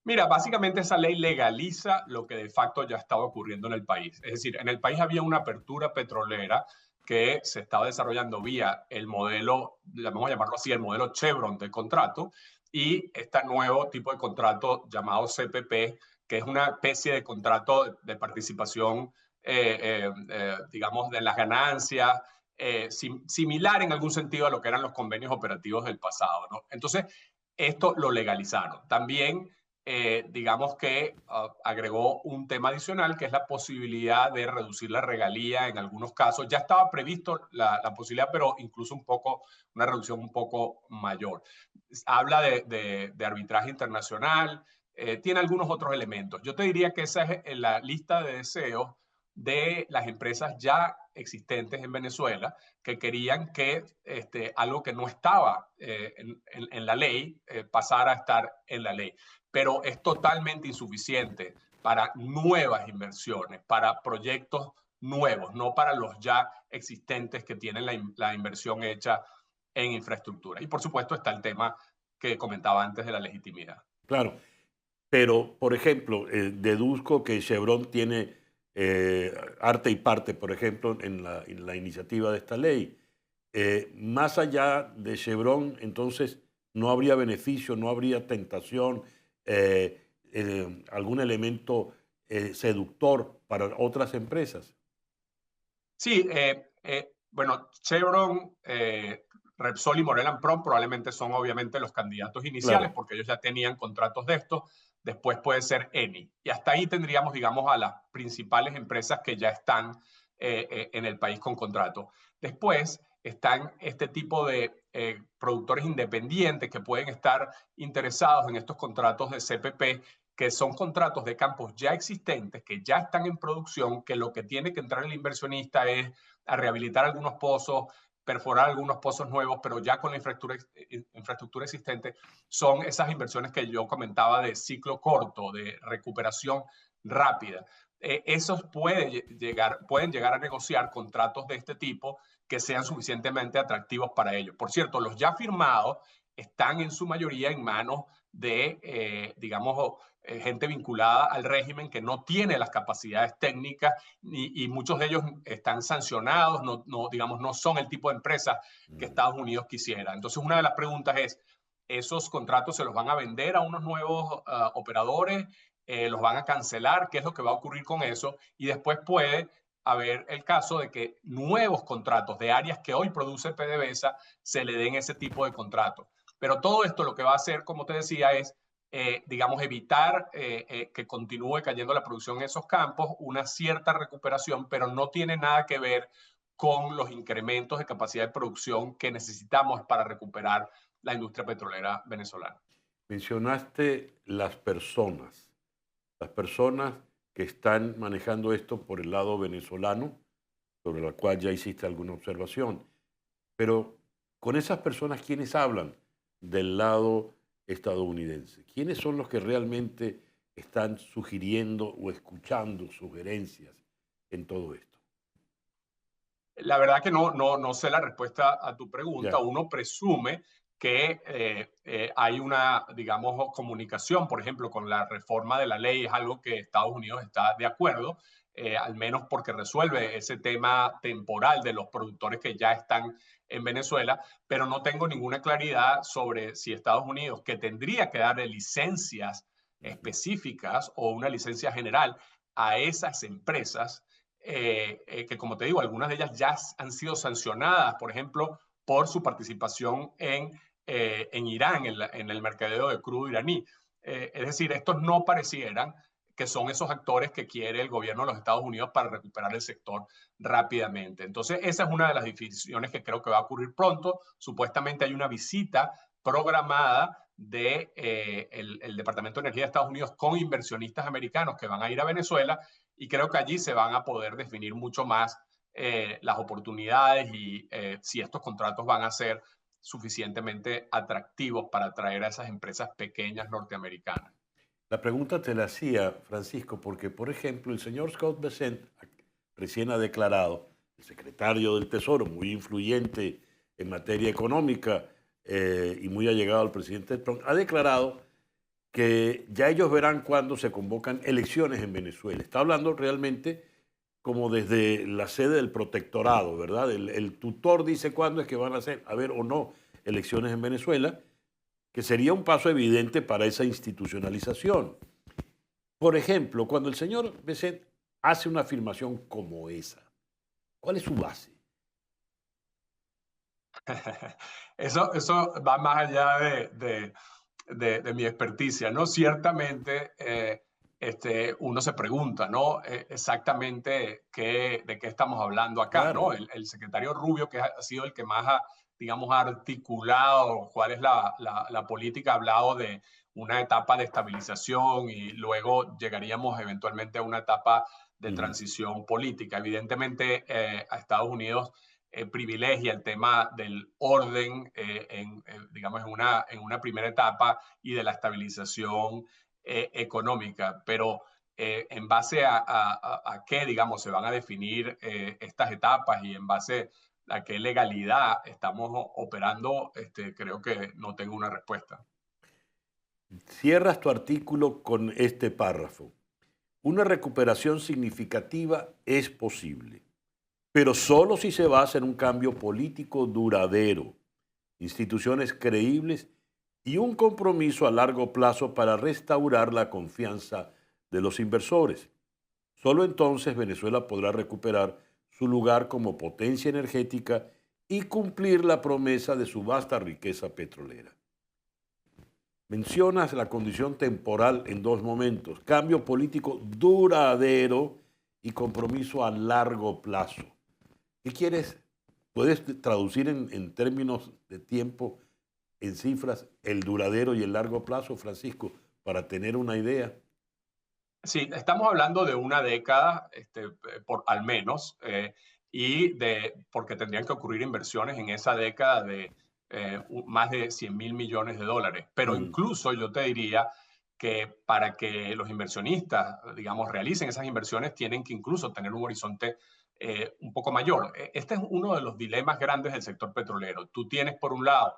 Mira, básicamente esa ley legaliza lo que de facto ya estaba ocurriendo en el país. Es decir, en el país había una apertura petrolera que se estaba desarrollando vía el modelo, vamos a llamarlo así, el modelo Chevron de contrato, y este nuevo tipo de contrato llamado CPP, que es una especie de contrato de participación, digamos, de las ganancias, similar en algún sentido a lo que eran los convenios operativos del pasado, ¿no? Entonces, esto lo legalizaron. También digamos que agregó un tema adicional, que es la posibilidad de reducir la regalía en algunos casos. Ya estaba previsto la posibilidad, pero incluso una reducción un poco mayor. Habla de arbitraje internacional, tiene algunos otros elementos. Yo te diría que esa es la lista de deseos de las empresas ya existentes en Venezuela que querían que algo que no estaba en la ley pasara a estar en la ley, pero es totalmente insuficiente para nuevas inversiones, para proyectos nuevos, no para los ya existentes que tienen la inversión hecha en infraestructura. Y por supuesto está el tema que comentaba antes de la legitimidad. Claro, pero por ejemplo, deduzco que Chevron tiene arte y parte, por ejemplo, en la iniciativa de esta ley. Más allá de Chevron, entonces, no habría beneficio, no habría tentación, algún elemento seductor para otras empresas. Sí, bueno, Chevron, Repsol y Maurel & Prom probablemente son obviamente los candidatos iniciales, Claro. porque ellos ya tenían contratos de estos. Después puede ser Eni. Y hasta ahí tendríamos, digamos, a las principales empresas que ya están en el país con contrato. Después están este tipo de productores independientes que pueden estar interesados en estos contratos de CPP, que son contratos de campos ya existentes, que ya están en producción, que lo que tiene que entrar el inversionista es a rehabilitar algunos pozos, perforar algunos pozos nuevos, pero ya con la infraestructura existente. Son esas inversiones que yo comentaba de ciclo corto, de recuperación rápida. Esos pueden llegar a negociar contratos de este tipo que sean suficientemente atractivos para ellos. Por cierto, los ya firmados están en su mayoría en manos de, digamos, gente vinculada al régimen que no tiene las capacidades técnicas y muchos de ellos están sancionados, digamos, no son el tipo de empresas que Estados Unidos quisiera. Entonces, una de las preguntas es, ¿esos contratos se los van a vender a unos nuevos operadores? ¿Los van a cancelar? ¿Qué es lo que va a ocurrir con eso? Y después puede haber el caso de que nuevos contratos de áreas que hoy produce PDVSA se le den ese tipo de contratos. Pero todo esto lo que va a hacer, como te decía, es digamos, evitar que continúe cayendo la producción en esos campos, una cierta recuperación, pero no tiene nada que ver con los incrementos de capacidad de producción que necesitamos para recuperar la industria petrolera venezolana. Mencionaste las personas que están manejando esto por el lado venezolano, sobre la cual ya hiciste alguna observación. Pero con esas personas, ¿quiénes hablan del lado estadounidense? ¿Quiénes son los que realmente están sugiriendo o escuchando sugerencias en todo esto? La verdad que no sé la respuesta a tu pregunta. Ya. Uno presume que hay una, digamos, comunicación, por ejemplo, con la reforma de la ley, es algo que Estados Unidos está de acuerdo, al menos porque resuelve ese tema temporal de los productores que ya están en Venezuela, pero no tengo ninguna claridad sobre si Estados Unidos, que tendría que darle licencias específicas o una licencia general a esas empresas, que como te digo, algunas de ellas ya han sido sancionadas, por ejemplo, por su participación en Irán, en el mercadeo de crudo iraní. Es decir, estos no parecieran que son esos actores que quiere el gobierno de los Estados Unidos para recuperar el sector rápidamente. Entonces, esa es una de las definiciones que creo que va a ocurrir pronto. Supuestamente hay una visita programada del Departamento de Energía de Estados Unidos con inversionistas americanos que van a ir a Venezuela, y creo que allí se van a poder definir mucho más las oportunidades y si estos contratos van a ser suficientemente atractivos para atraer a esas empresas pequeñas norteamericanas. La pregunta te la hacía, Francisco, porque, por ejemplo, el señor Scott Bessent recién ha declarado, el secretario del Tesoro, muy influyente en materia económica y muy allegado al presidente Trump, ha declarado que ya ellos verán cuándo se convocan elecciones en Venezuela. Está hablando realmente como desde la sede del protectorado, ¿verdad? El tutor dice cuándo es que van a haber o no elecciones en Venezuela, que sería un paso evidente para esa institucionalización. Por ejemplo, cuando el señor Bessent hace una afirmación como esa, ¿cuál es su base? Eso va más allá de mi experticia, ¿no? Ciertamente uno se pregunta, ¿no? Exactamente de qué estamos hablando acá, Claro. ¿no? El secretario Rubio, que ha sido el que más ha, digamos, articulado cuál es la política, ha hablado de una etapa de estabilización y luego llegaríamos eventualmente a una etapa de transición política. Evidentemente, a Estados Unidos privilegia el tema del orden, digamos, en una primera etapa y de la estabilización económica. Pero en base a qué, digamos, se van a definir estas etapas y en base a qué legalidad estamos operando, creo que no tengo una respuesta. Cierras tu artículo con este párrafo. Una recuperación significativa es posible, pero solo si se basa en un cambio político duradero, instituciones creíbles y un compromiso a largo plazo para restaurar la confianza de los inversores. Solo entonces Venezuela podrá recuperar su lugar como potencia energética y cumplir la promesa de su vasta riqueza petrolera. Mencionas la condición temporal en dos momentos: cambio político duradero y compromiso a largo plazo. ¿Qué quieres? ¿Puedes traducir en términos de tiempo, en cifras, el duradero y el largo plazo, Francisco, para tener una idea? Sí, estamos hablando de una década, por al menos, porque tendrían que ocurrir inversiones en esa década de más de 100.000 millones de dólares. Pero incluso yo te diría que para que los inversionistas, digamos, realicen esas inversiones, tienen que incluso tener un horizonte un poco mayor. Este es uno de los dilemas grandes del sector petrolero. Tú tienes, por un lado,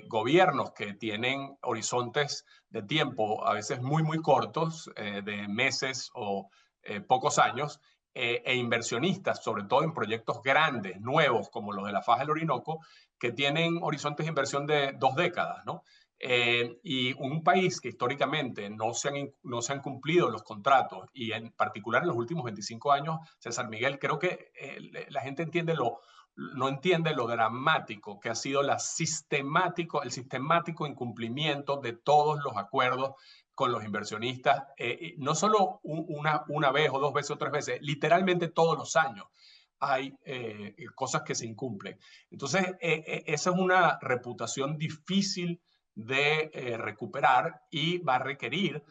gobiernos que tienen horizontes de tiempo a veces muy, muy cortos, de meses o pocos años, e inversionistas, sobre todo en proyectos grandes, nuevos, como los de la Faja del Orinoco, que tienen horizontes de inversión de 2 décadas, ¿no? Y un país que históricamente no se han cumplido los contratos, y en particular en los últimos 25 años, César Miguel, creo que la gente no entiende lo dramático que ha sido el sistemático incumplimiento de todos los acuerdos con los inversionistas, no solo una vez o 2 veces o 3 veces, literalmente todos los años hay cosas que se incumplen. Entonces, esa es una reputación difícil de recuperar y va a requerir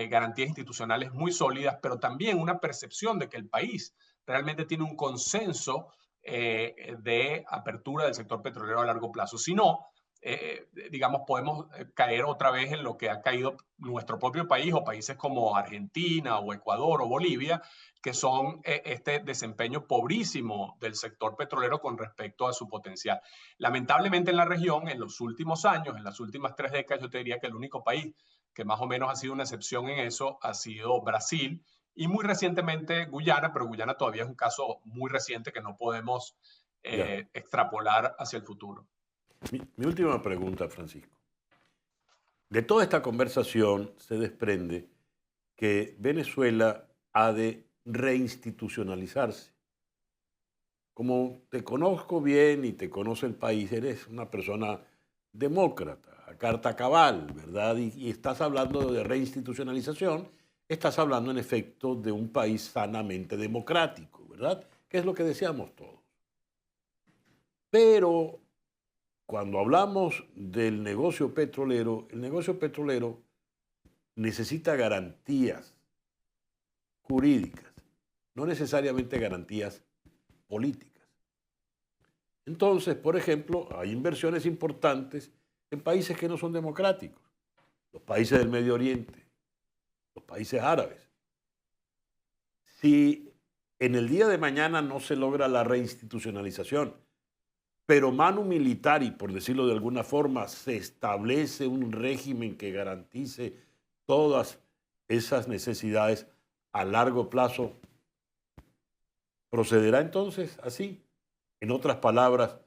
garantías institucionales muy sólidas, pero también una percepción de que el país realmente tiene un consenso de apertura del sector petrolero a largo plazo. Si no, digamos, podemos caer otra vez en lo que ha caído nuestro propio país o países como Argentina o Ecuador o Bolivia, que son este desempeño pobrísimo del sector petrolero con respecto a su potencial. Lamentablemente en la región, en los últimos años, en las últimas 3 décadas, yo te diría que el único país que más o menos ha sido una excepción en eso ha sido Brasil, y muy recientemente Guyana, pero Guyana todavía es un caso muy reciente que no podemos extrapolar hacia el futuro. Mi última pregunta, Francisco. De toda esta conversación se desprende que Venezuela ha de reinstitucionalizarse. Como te conozco bien y te conoce el país, eres una persona demócrata, a carta cabal, ¿verdad? Y estás hablando de reinstitucionalización, estás hablando en efecto de un país sanamente democrático, ¿verdad? Que es lo que deseamos todos. Pero cuando hablamos del negocio petrolero, el negocio petrolero necesita garantías jurídicas, no necesariamente garantías políticas. Entonces, por ejemplo, hay inversiones importantes en países que no son democráticos, los países del Medio Oriente, los países árabes. Si en el día de mañana no se logra la reinstitucionalización, pero manu militari, por decirlo de alguna forma, se establece un régimen que garantice todas esas necesidades a largo plazo, ¿procederá entonces así? En otras palabras,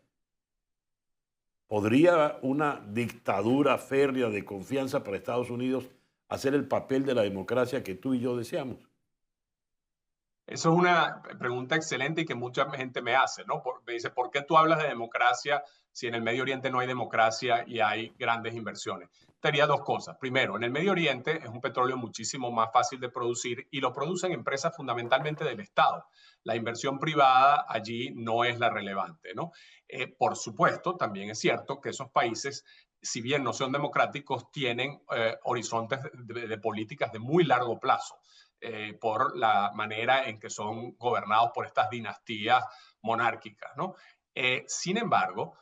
¿podría una dictadura férrea de confianza para Estados Unidos hacer el papel de la democracia que tú y yo deseamos? Eso es una pregunta excelente y que mucha gente me hace, ¿no? Me dice, ¿por qué tú hablas de democracia si en el Medio Oriente no hay democracia y hay grandes inversiones? Te diría dos cosas. Primero, en el Medio Oriente es un petróleo muchísimo más fácil de producir y lo producen empresas fundamentalmente del Estado. La inversión privada allí no es la relevante, ¿no? Por supuesto, también es cierto que esos países, si bien no son democráticos, tienen horizontes de políticas de muy largo plazo. Por la manera en que son gobernados por estas dinastías monárquicas, ¿no? Sin embargo,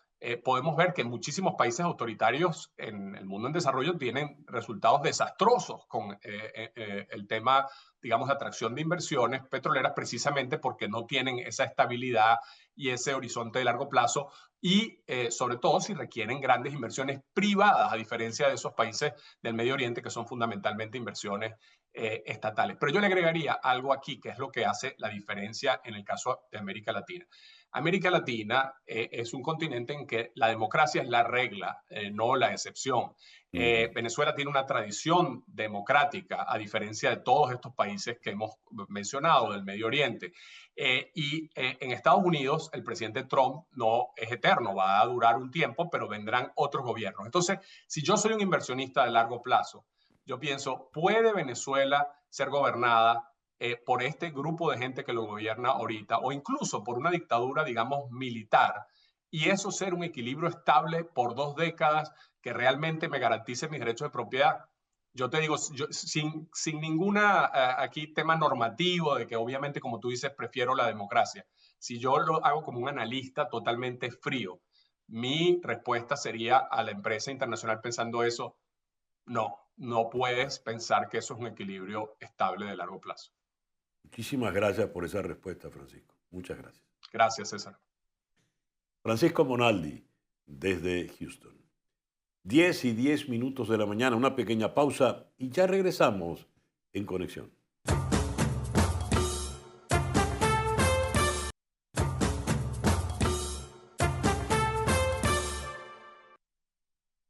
podemos ver que muchísimos países autoritarios en el mundo en desarrollo tienen resultados desastrosos con el tema, digamos, de atracción de inversiones petroleras, precisamente porque no tienen esa estabilidad y ese horizonte de largo plazo y sobre todo si requieren grandes inversiones privadas, a diferencia de esos países del Medio Oriente que son fundamentalmente inversiones estatales. Pero yo le agregaría algo aquí que es lo que hace la diferencia en el caso de América Latina. América Latina es un continente en que la democracia es la regla, no la excepción. Venezuela tiene una tradición democrática, a diferencia de todos estos países que hemos mencionado del Medio Oriente. En Estados Unidos, el presidente Trump no es eterno, va a durar un tiempo, pero vendrán otros gobiernos. Entonces, si yo soy un inversionista de largo plazo, yo pienso, ¿puede Venezuela ser gobernada por este grupo de gente que lo gobierna ahorita o incluso por una dictadura, digamos, militar? Y eso ser un equilibrio estable por 2 décadas que realmente me garantice mis derechos de propiedad. Yo te digo, sin ninguna aquí tema normativo de que obviamente, como tú dices, prefiero la democracia. Si yo lo hago como un analista totalmente frío, mi respuesta sería a la empresa internacional pensando eso, no puedes pensar que eso es un equilibrio estable de largo plazo. Muchísimas gracias por esa respuesta, Francisco. Muchas gracias. Gracias, César. Francisco Monaldi, desde Houston. 10:10 de la mañana, una pequeña pausa y ya regresamos en Conexión.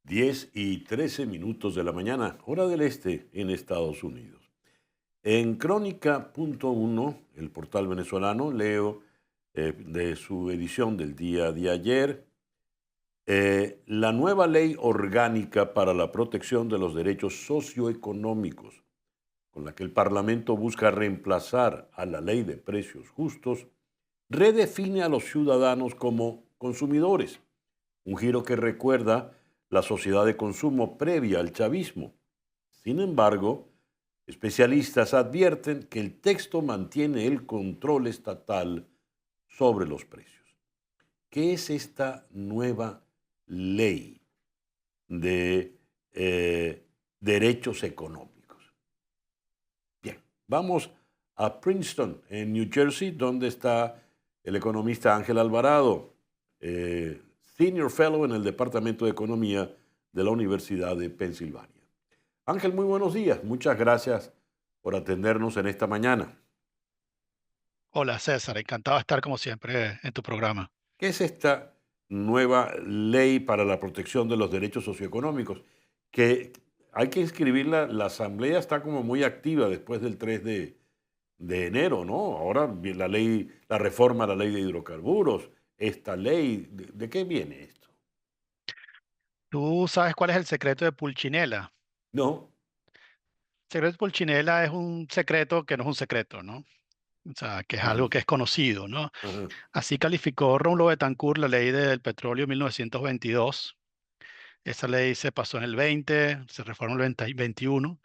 Diez y 13 minutos de la mañana, hora del este en Estados Unidos. En Crónica.1, el portal venezolano, leo de su edición del día de ayer, la nueva ley orgánica para la protección de los derechos socioeconómicos, con la que el Parlamento busca reemplazar a la ley de precios justos, redefine a los ciudadanos como consumidores, un giro que recuerda la sociedad de consumo previa al chavismo. Sin embargo, especialistas advierten que el texto mantiene el control estatal sobre los precios. ¿Qué es esta nueva ley de derechos económicos? Bien, vamos a Princeton, en New Jersey, donde está el economista Ángel Alvarado, Senior Fellow en el Departamento de Economía de la Universidad de Pensilvania. Ángel, muy buenos días. Muchas gracias por atendernos en esta mañana. Hola César, encantado de estar como siempre en tu programa. ¿Qué es esta nueva ley para la protección de los derechos socioeconómicos? Que hay que inscribirla, la asamblea está como muy activa después del 3 de enero, ¿no? Ahora la reforma a la ley de hidrocarburos, esta ley, ¿de qué viene esto? ¿Tú sabes cuál es el secreto de Pulcinella? No. secreto de Pulcinella es un secreto que no es un secreto, ¿no? O sea, que es algo Ujú, que es conocido, ¿no? ajá, Así calificó Rómulo Betancourt la ley del petróleo en 1922. Esa ley se pasó en el 20, se reformó en el 21,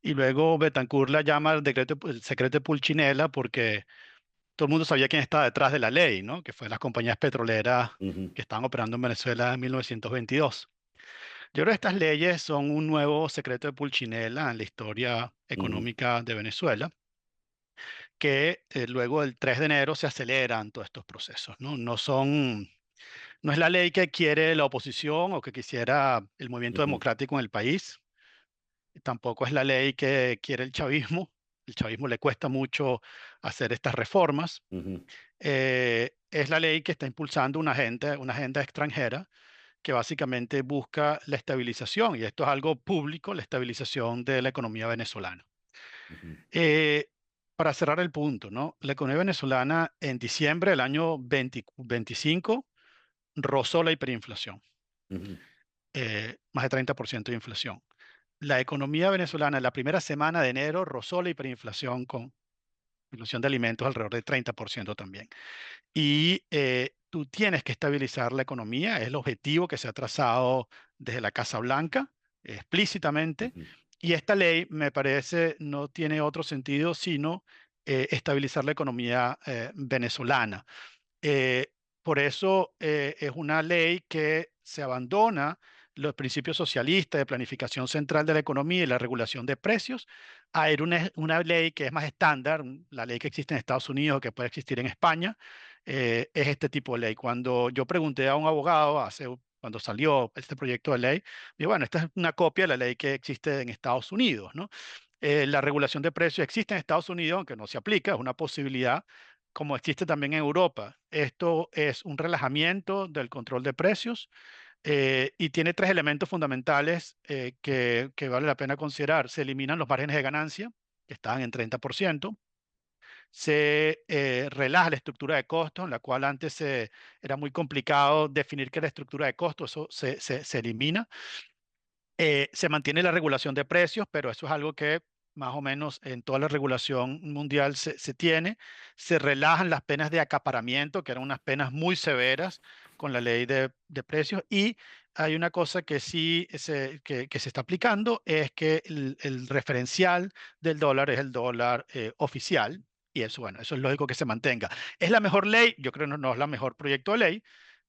y luego Betancourt la llama el secreto de Pulcinella porque todo el mundo sabía quién estaba detrás de la ley, ¿no? Que fue las compañías petroleras ujú, que estaban operando en Venezuela en 1922. Yo creo que estas leyes son un nuevo secreto de Pulcinella en la historia ujú, económica de Venezuela, que luego del 3 de enero se aceleran todos estos procesos, ¿no? No es la ley que quiere la oposición o que quisiera el movimiento ujú, democrático en el país, tampoco es la ley que quiere el chavismo. El chavismo le cuesta mucho hacer estas reformas. ujú, Es la ley que está impulsando una agenda extranjera que básicamente busca la estabilización, y esto es algo público, la estabilización de la economía venezolana. ujú, Eh, para cerrar el punto, ¿no? La economía venezolana en diciembre del año 2025 rozó la hiperinflación, ujú, más de 30% de inflación. La economía venezolana en la primera semana de enero rozó la hiperinflación con inflación de alimentos alrededor de 30% también. Y tú tienes que estabilizar la economía, es el objetivo que se ha trazado desde la Casa Blanca explícitamente. ujú. Y esta ley, me parece, no tiene otro sentido sino estabilizar la economía venezolana. Eh, por eso es una ley que se abandona los principios socialistas de planificación central de la economía y la regulación de precios a ir una ley que es más estándar, la ley que existe en Estados Unidos, que puede existir en España, es este tipo de ley. Cuando yo pregunté a un abogado cuando salió este proyecto de ley, dije, bueno, esta es una copia de la ley que existe en Estados Unidos, ¿no? La regulación de precios existe en Estados Unidos, aunque no se aplica, es una posibilidad, como existe también en Europa. Esto es un relajamiento del control de precios y tiene tres elementos fundamentales que vale la pena considerar. Se eliminan los márgenes de ganancia, que estaban en 30%. Se relaja la estructura de costos, en la cual antes era muy complicado definir qué era la estructura de costos. Eso se elimina. Se mantiene la regulación de precios, pero eso es algo que más o menos en toda la regulación mundial se tiene. Se relajan las penas de acaparamiento, que eran unas penas muy severas con la ley de precios. Y hay una cosa que sí que se está aplicando, es que el referencial del dólar es el dólar oficial. Y eso, bueno, eso es lógico que se mantenga. ¿Es la mejor ley? Yo creo que no es la mejor proyecto de ley,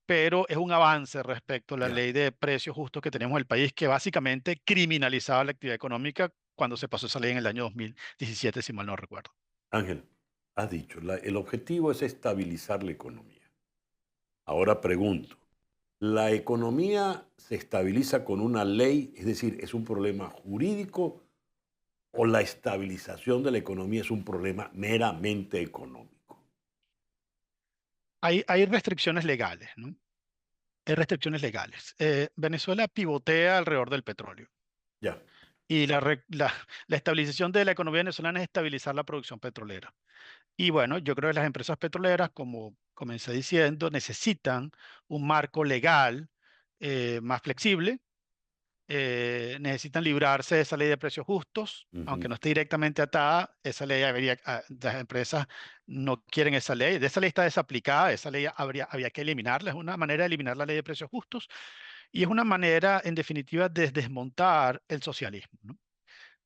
pero es un avance respecto a la Ya. ley de precios justos que tenemos en el país, que básicamente criminalizaba la actividad económica cuando se pasó esa ley en el año 2017, si mal no recuerdo. Ángel, has dicho, el objetivo es estabilizar la economía. Ahora pregunto, ¿la economía se estabiliza con una ley? Es decir, ¿es un problema jurídico o la estabilización de la economía es un problema meramente económico? Hay restricciones legales, ¿no? Hay restricciones legales. Venezuela pivotea alrededor del petróleo. Ya. Y la estabilización de la economía venezolana es estabilizar la producción petrolera. Y bueno, yo creo que las empresas petroleras, como comencé diciendo, necesitan un marco legal más flexible. Necesitan librarse de esa ley de precios justos, aunque Ujú, no esté directamente atada. Esa ley las empresas no quieren esa ley. De esa ley está desaplicada, esa ley había que eliminarla. Es una manera de eliminar la ley de precios justos y es una manera, en definitiva, de desmontar el socialismo, ¿no?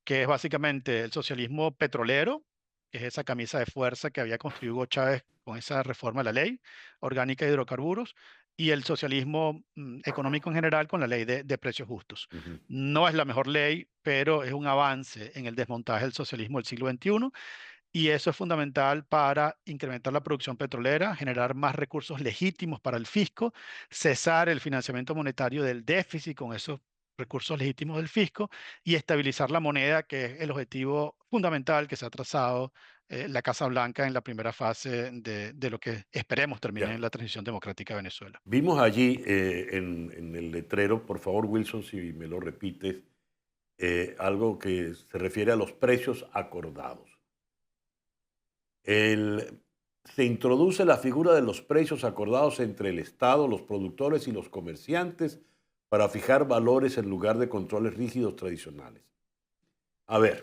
Que es básicamente el socialismo petrolero, que es esa camisa de fuerza que había construido Hugo Chávez con esa reforma de la ley orgánica de hidrocarburos, y el socialismo económico en general con la ley de precios justos. ujú. No es la mejor ley, pero es un avance en el desmontaje del socialismo del siglo XXI, y eso es fundamental para incrementar la producción petrolera, generar más recursos legítimos para el fisco, cesar el financiamiento monetario del déficit con esos recursos legítimos del fisco y estabilizar la moneda, que es el objetivo fundamental que se ha trazado la Casa Blanca en la primera fase de lo que esperemos termine Ya. en la transición democrática de Venezuela. Vimos allí en el letrero, por favor, Wilson, si me lo repites, algo que se refiere a los precios acordados. El- Se introduce la figura de los precios acordados entre el Estado, los productores y los comerciantes para fijar valores en lugar de controles rígidos tradicionales. A ver,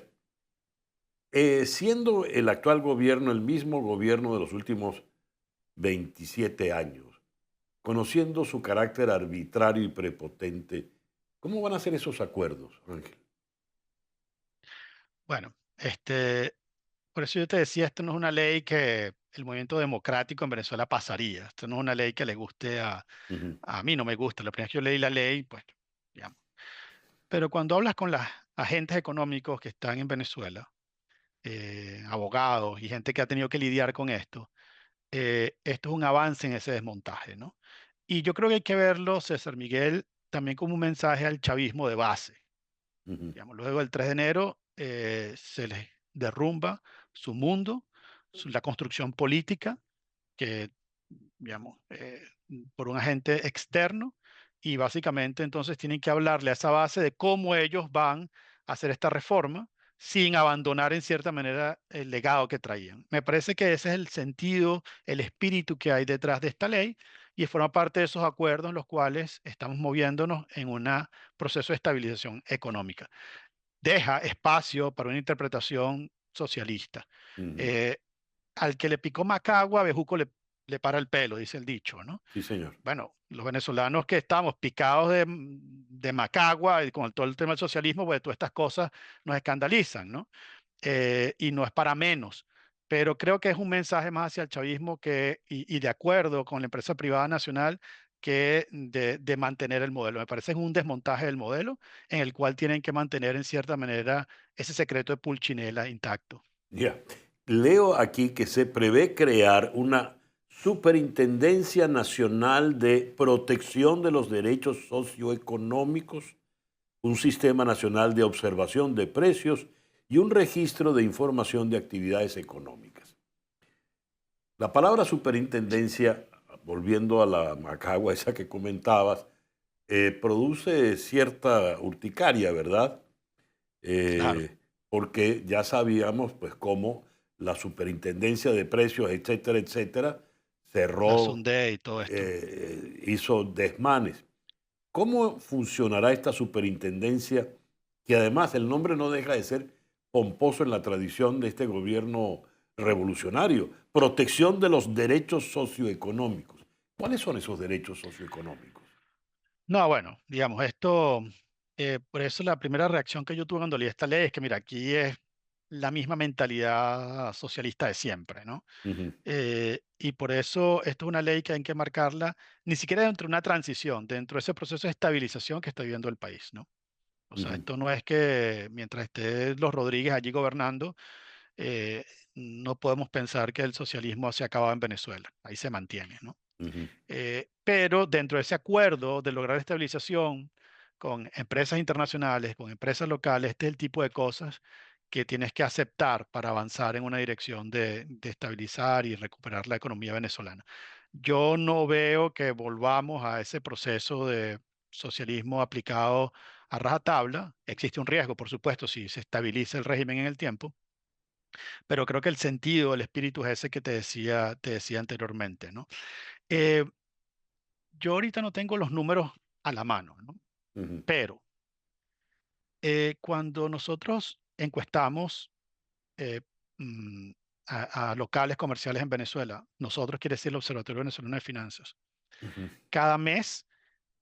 Siendo el actual gobierno el mismo gobierno de los últimos 27 años, conociendo su carácter arbitrario y prepotente, ¿cómo van a ser esos acuerdos, Ángel? Bueno, por eso yo te decía, esto no es una ley que el movimiento democrático en Venezuela pasaría. Esto no es una ley que le guste Ujú, a mí, no me gusta. La primera vez que yo leí la ley, pues, digamos. Pero cuando hablas con los agentes económicos que están en Venezuela, abogados y gente que ha tenido que lidiar con esto es un avance en ese desmontaje, ¿no? Y yo creo que hay que verlo, César Miguel, también como un mensaje al chavismo de base. ujú. Digamos, luego del 3 de enero se les derrumba su mundo, la construcción política, que, digamos, por un agente externo, y básicamente entonces tienen que hablarle a esa base de cómo ellos van a hacer esta reforma sin abandonar en cierta manera el legado que traían. Me parece que ese es el sentido, el espíritu que hay detrás de esta ley y forma parte de esos acuerdos en los cuales estamos moviéndonos en un proceso de estabilización económica. Deja espacio para una interpretación socialista. Ujú. Eh, Al que le picó Macagua, Bejuco le para el pelo, dice el dicho, ¿no? Sí, señor. Bueno, los venezolanos que estamos picados de Macagua y con todo el tema del socialismo, pues todas estas cosas nos escandalizan, ¿no? Y no es para menos. Pero creo que es un mensaje más hacia el chavismo y de acuerdo con la empresa privada nacional que de mantener el modelo. Me parece que es un desmontaje del modelo en el cual tienen que mantener en cierta manera ese secreto de Pulcinella intacto. Ya. Leo aquí que se prevé crear una Superintendencia Nacional de Protección de los Derechos Socioeconómicos, un Sistema Nacional de Observación de Precios y un registro de información de actividades económicas. La palabra superintendencia, volviendo a la macagua esa que comentabas, produce cierta urticaria, ¿verdad? Claro, Porque ya sabíamos pues cómo la superintendencia de precios, etcétera, etcétera, la cerró, Sunday y todo esto. hizo desmanes. ¿Cómo funcionará esta superintendencia? Que además el nombre no deja de ser pomposo en la tradición de este gobierno revolucionario. Protección de los derechos socioeconómicos. ¿Cuáles son esos derechos socioeconómicos? No, bueno, digamos, esto, por eso la primera reacción que yo tuve cuando leí esta ley es que, mira, aquí es la misma mentalidad socialista de siempre, ¿no? Ujú, Y por eso esto es una ley que hay que marcarla, ni siquiera dentro de una transición, dentro de ese proceso de estabilización que está viviendo el país, ¿no? O sea, ujú, esto no es que mientras esté los Rodríguez allí gobernando, eh, no podemos pensar que el socialismo se ha acabado en Venezuela, ahí se mantiene, ¿no? ujú, Pero dentro de ese acuerdo de lograr estabilización con empresas internacionales, con empresas locales, este es el tipo de cosas que tienes que aceptar para avanzar en una dirección de estabilizar y recuperar la economía venezolana. Yo no veo que volvamos a ese proceso de socialismo aplicado a rajatabla. Existe un riesgo, por supuesto, si se estabiliza el régimen en el tiempo, pero creo que el sentido, el espíritu es ese que te decía anteriormente, ¿no? Eh, yo ahorita no tengo los números a la mano, ¿no? ujú, Pero cuando nosotros encuestamos eh, mm, a locales comerciales en Venezuela, nosotros quiere decir el Observatorio Venezolano de Finanzas, ujú, cada mes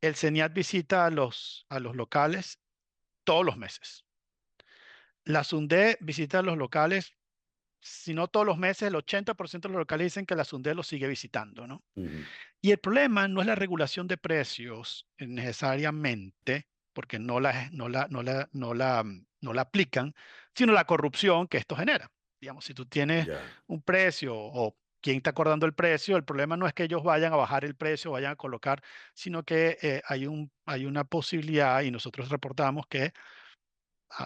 el CENIAT visita a los locales todos los meses. La SUNDE visita a los locales, si no todos los meses, el 80% de los locales dicen que la SUNDE los sigue visitando, ¿no? ujú. Y el problema no es la regulación de precios necesariamente, porque no la aplican, sino la corrupción que esto genera. Digamos, si tú tienes Ya, un precio o quién está acordando el precio, el problema no es que ellos vayan a bajar el precio, vayan a colocar, sino que hay una posibilidad y nosotros reportamos que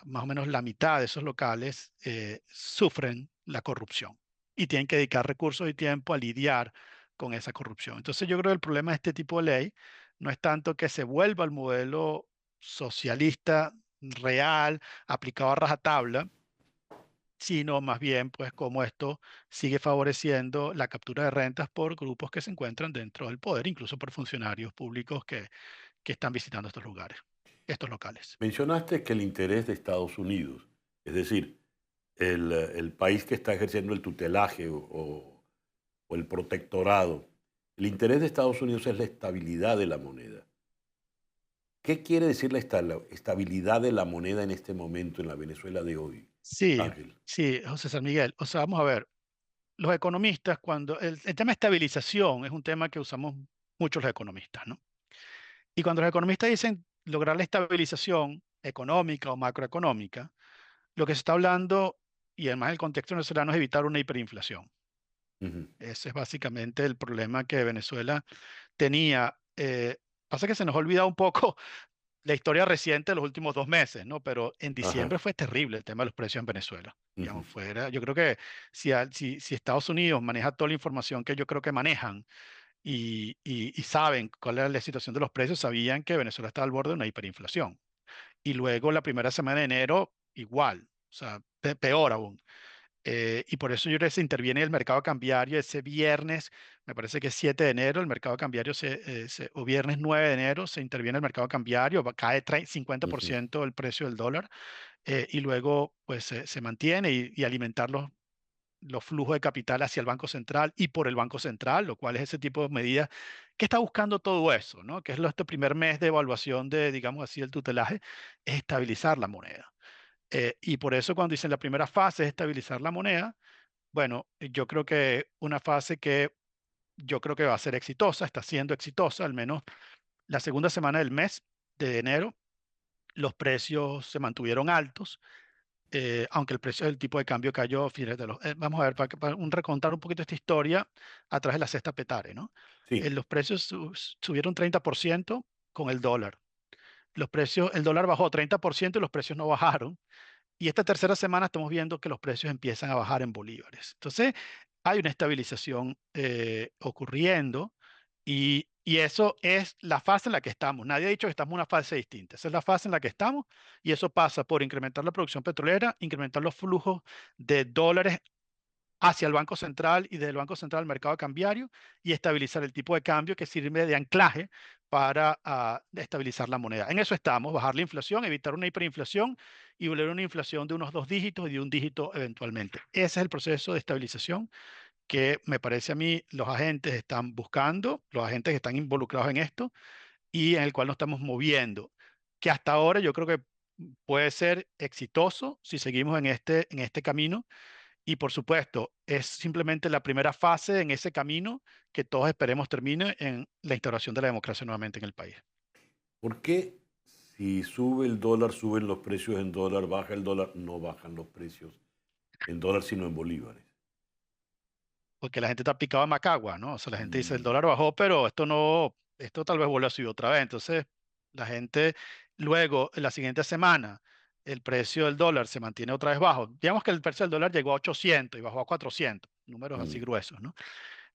más o menos la mitad de esos locales sufren la corrupción y tienen que dedicar recursos y tiempo a lidiar con esa corrupción. Entonces yo creo que el problema de este tipo de ley no es tanto que se vuelva al modelo socialista real, aplicado a rajatabla, sino más bien pues cómo esto sigue favoreciendo la captura de rentas por grupos que se encuentran dentro del poder, incluso por funcionarios públicos que están visitando estos lugares, estos locales. mencionaste que el interés de Estados Unidos, es decir, el país que está ejerciendo el tutelaje o el protectorado, el interés de Estados Unidos es la estabilidad de la moneda. ¿Qué quiere decir la estabilidad de la moneda en este momento en la Venezuela de hoy, Sí, Ángel? sí, José San Miguel. O sea, vamos a ver, los economistas, cuando el tema de estabilización es un tema que usamos muchos los economistas, ¿no? Y cuando los economistas dicen lograr la estabilización económica o macroeconómica, lo que se está hablando, y además el contexto venezolano, es evitar una hiperinflación. Ujú. Ese es básicamente el problema que Venezuela tenía. Pasa que se nos ha olvidado un poco la historia reciente de los últimos 2 meses, ¿no? Pero en Ajá. diciembre fue terrible el tema de los precios en Venezuela. Ujú. Digamos, yo creo que si Estados Unidos maneja toda la información que yo creo que manejan y saben cuál era la situación de los precios, sabían que Venezuela estaba al borde de una hiperinflación. Y luego la primera semana de enero, igual, o sea, peor aún. Y por eso yo creo que se interviene el mercado cambiario ese viernes, me parece que es 7 de enero, el mercado cambiario, o viernes 9 de enero, se interviene el mercado cambiario, cae Ujú. 50% el precio del dólar, y luego pues se mantiene y alimentar los flujos de capital hacia el Banco Central y por el Banco Central, lo cual es ese tipo de medidas que está buscando todo eso, ¿no? Que es este primer mes de evaluación de, digamos así, el tutelaje, es estabilizar la moneda. Y por eso cuando dicen la primera fase es estabilizar la moneda, bueno, yo creo que una fase que yo creo que va a ser exitosa, está siendo exitosa, al menos la segunda semana del mes de enero, los precios se mantuvieron altos, aunque el precio del tipo de cambio cayó, fíjate, vamos a ver, para recontar un poquito esta historia a través de la cesta Petare, ¿no? Sí. Los precios subieron 30% con el dólar. El dólar bajó 30% y los precios no bajaron. Y esta tercera semana estamos viendo que los precios empiezan a bajar en bolívares. Entonces, hay una estabilización ocurriendo y eso es la fase en la que estamos. Nadie ha dicho que estamos en una fase distinta. Esa es la fase en la que estamos y eso pasa por incrementar la producción petrolera, incrementar los flujos de dólares hacia el Banco Central y desde el Banco Central al mercado cambiario y estabilizar el tipo de cambio que sirve de anclaje para estabilizar la moneda. En eso estamos, bajar la inflación, evitar una hiperinflación y volver a una inflación de unos 2 dígitos y de un dígito eventualmente. Ese es el proceso de estabilización que me parece a mí los agentes están buscando, los agentes que están involucrados en esto y en el cual nos estamos moviendo, que hasta ahora yo creo que puede ser exitoso si seguimos en este camino y por supuesto, es simplemente la primera fase en ese camino que todos esperemos termine en la instauración de la democracia nuevamente en el país. ¿Por qué si sube el dólar, suben los precios en dólar, baja el dólar, no bajan los precios en dólar, sino en bolívares? Porque la gente está picada en Macagua, ¿no? O sea, la gente dice, el Mm. dólar bajó, pero esto no, esto tal vez vuelva a subir otra vez. Entonces, la gente, luego, en la siguiente semana, el precio del dólar se mantiene otra vez bajo. Digamos que el precio del dólar llegó a 800 y bajó a 400, números así Mm. gruesos, ¿no?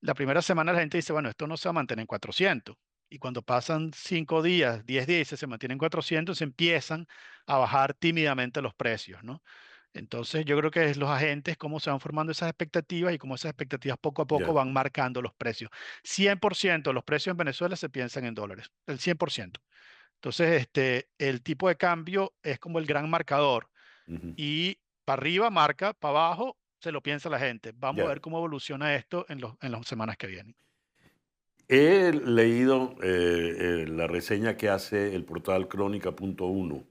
La primera semana la gente dice, bueno, esto no se va a mantener en 400. Y cuando pasan 5 días, 10 días y se mantienen en 400, se empiezan a bajar tímidamente los precios, ¿no? Entonces yo creo que es los agentes, cómo se van formando esas expectativas y cómo esas expectativas poco a poco Ya. van marcando los precios. 100% de los precios en Venezuela se piensan en dólares, el 100%. Entonces, el tipo de cambio es como el gran marcador Ujú. y para arriba marca, para abajo se lo piensa la gente. Vamos a Ya. ver cómo evoluciona esto en las semanas que vienen. He leído la reseña que hace el portal Crónica.1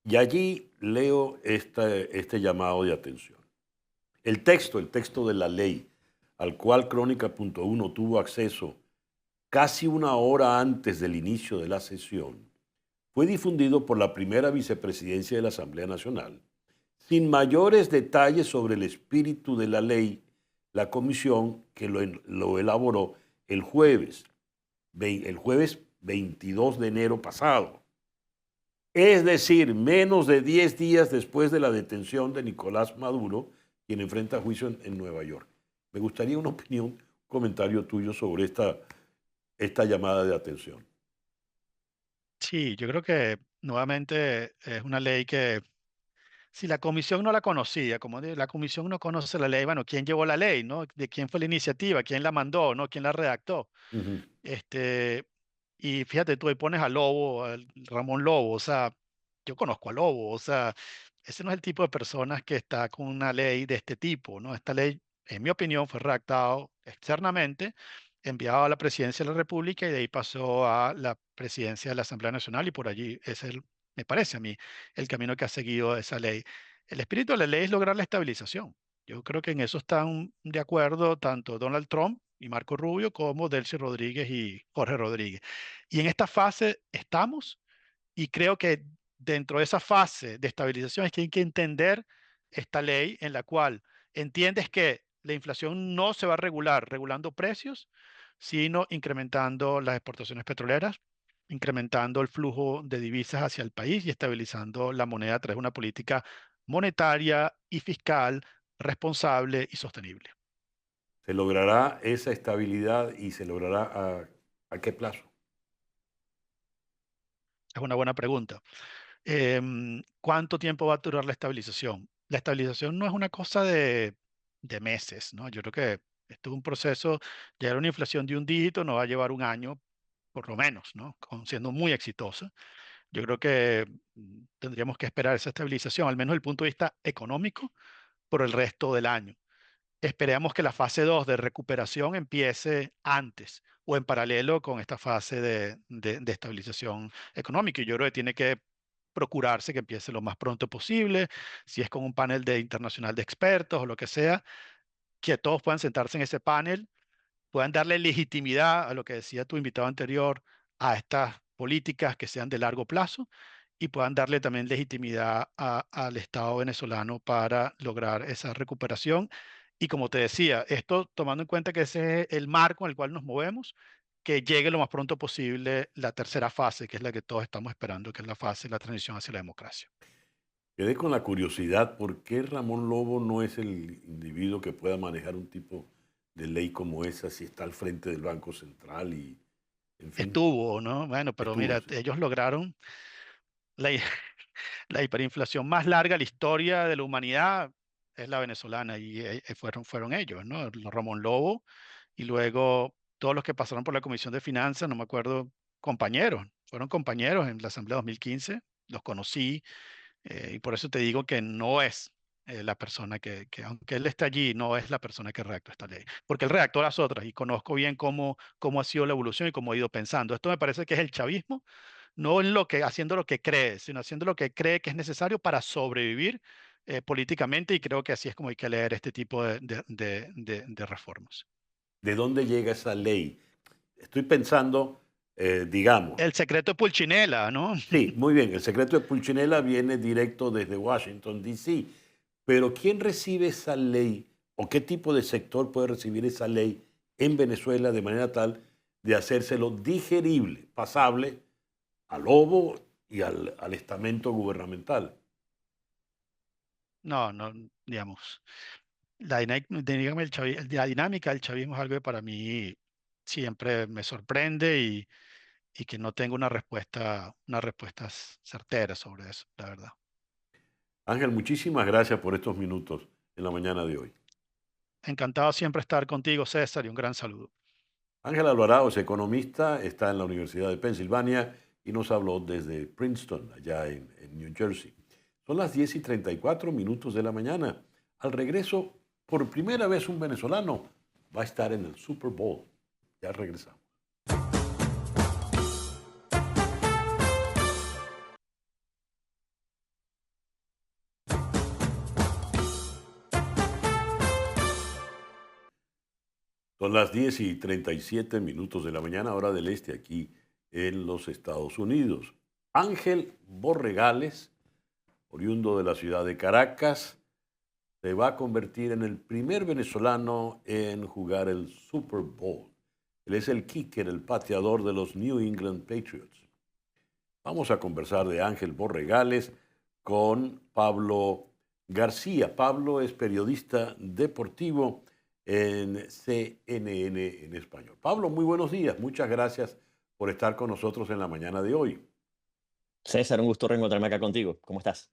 y allí leo este llamado de atención. El texto de la ley al cual Crónica.1 tuvo acceso casi una hora antes del inicio de la sesión, fue difundido por la primera vicepresidencia de la Asamblea Nacional. Sin mayores detalles sobre el espíritu de la ley, la comisión que lo elaboró el jueves, el jueves 22 de enero pasado. Es decir, menos de 10 días después de la detención de Nicolás Maduro, quien enfrenta juicio en Nueva York. Me gustaría una opinión, un comentario tuyo sobre esta llamada de atención. Sí, yo creo que nuevamente es una ley que si la comisión no la conocía, la comisión no conoce la ley, bueno, ¿quién llevó la ley, no? ¿De quién fue la iniciativa? ¿Quién la mandó, no? ¿Quién la redactó? Ujú. Este, y fíjate, tú ahí pones a Lobo, al Ramón Lobo, o sea, yo conozco a Lobo, o sea, ese no es el tipo de personas que está con una ley de este tipo, ¿no? Esta ley, en mi opinión, fue redactado externamente, enviado a la Presidencia de la República y de ahí pasó a la Presidencia de la Asamblea Nacional y por allí es me parece a mí, el camino que ha seguido esa ley. El espíritu de la ley es lograr la estabilización. Yo creo que en eso están de acuerdo tanto Donald Trump y Marco Rubio como Delcy Rodríguez y Jorge Rodríguez. Y en esta fase estamos y creo que dentro de esa fase de estabilización es que hay que entender esta ley en la cual entiendes que la inflación no se va a regular regulando precios, sino incrementando las exportaciones petroleras, incrementando el flujo de divisas hacia el país y estabilizando la moneda a través de una política monetaria y fiscal responsable y sostenible. ¿Se logrará esa estabilidad y se logrará a qué plazo? Es una buena pregunta. ¿Cuánto tiempo va a durar la estabilización? La estabilización no es una cosa de meses, ¿no? Yo creo que esto es un proceso, llegar a una inflación de un dígito no va a llevar un año, por lo menos, ¿no? Siendo muy exitosa. Yo creo que tendríamos que esperar esa estabilización, al menos desde el punto de vista económico, por el resto del año. Esperemos que la fase 2 de recuperación empiece antes o en paralelo con esta fase de estabilización económica. Y yo creo que tiene que procurarse que empiece lo más pronto posible, si es con un panel internacional de expertos o lo que sea, que todos puedan sentarse en ese panel, puedan darle legitimidad a lo que decía tu invitado anterior, a estas políticas que sean de largo plazo y puedan darle también legitimidad al Estado venezolano para lograr esa recuperación. Y como te decía, esto tomando en cuenta que ese es el marco en el cual nos movemos, que llegue lo más pronto posible la tercera fase, que es la que todos estamos esperando, que es la fase de la transición hacia la democracia. Quedé con la curiosidad, ¿por qué Ramón Lobo no es el individuo que pueda manejar un tipo de ley como esa si está al frente del Banco Central y, en fin, Estuvo, ¿no? Bueno, pero estuvo? mira, Sí. ellos lograron la, la hiperinflación más larga de la historia de la humanidad, es la venezolana, y fueron ellos, ¿no? Ramón Lobo, y luego todos los que pasaron por la Comisión de Finanzas, no me acuerdo, compañeros, fueron compañeros en la Asamblea 2015, los conocí, y por eso te digo que no es la persona aunque él esté allí, no es la persona que redactó esta ley, porque él redactó las otras y conozco bien cómo ha sido la evolución y cómo ha ido pensando. Esto me parece que es el chavismo, no en haciendo lo que cree, sino haciendo lo que cree que es necesario para sobrevivir políticamente, y creo que así es como hay que leer este tipo de reformas. ¿De dónde llega esa ley? Estoy pensando, digamos, El secreto de Pulcinella, ¿no? sí, muy bien, el secreto de Pulcinella viene directo desde Washington, D.C., pero ¿quién recibe esa ley o qué tipo de sector puede recibir esa ley en Venezuela de manera tal de hacérselo digerible, pasable al lobo y al estamento gubernamental? No, no, digamos. La dinámica del chavismo es algo que para mí siempre me sorprende y que no tengo una respuesta certera sobre eso, la verdad. Ángel, muchísimas gracias por estos minutos en la mañana de hoy. Encantado siempre estar contigo, César, y un gran saludo. Ángel Alvarado es economista, está en la Universidad de Pensilvania y nos habló desde Princeton, allá en New Jersey. Son las 10:34 de la mañana. Al regreso, por primera vez un venezolano va a estar en el Super Bowl. Ya regresamos. Son las 10:37 de la mañana, hora del este, aquí en los Estados Unidos. Ángel Borregales, oriundo de la ciudad de Caracas, se va a convertir en el primer venezolano en jugar el Super Bowl. Él es el kicker, el pateador de los New England Patriots. Vamos a conversar de Ángel Borregales con Pablo García. Pablo es periodista deportivo en CNN en español. Pablo, muy buenos días. Muchas gracias por estar con nosotros en la mañana de hoy. César, un gusto reencontrarme acá contigo. ¿Cómo estás?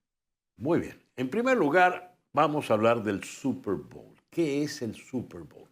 Muy bien. En primer lugar, vamos a hablar del Super Bowl. ¿Qué es el Super Bowl?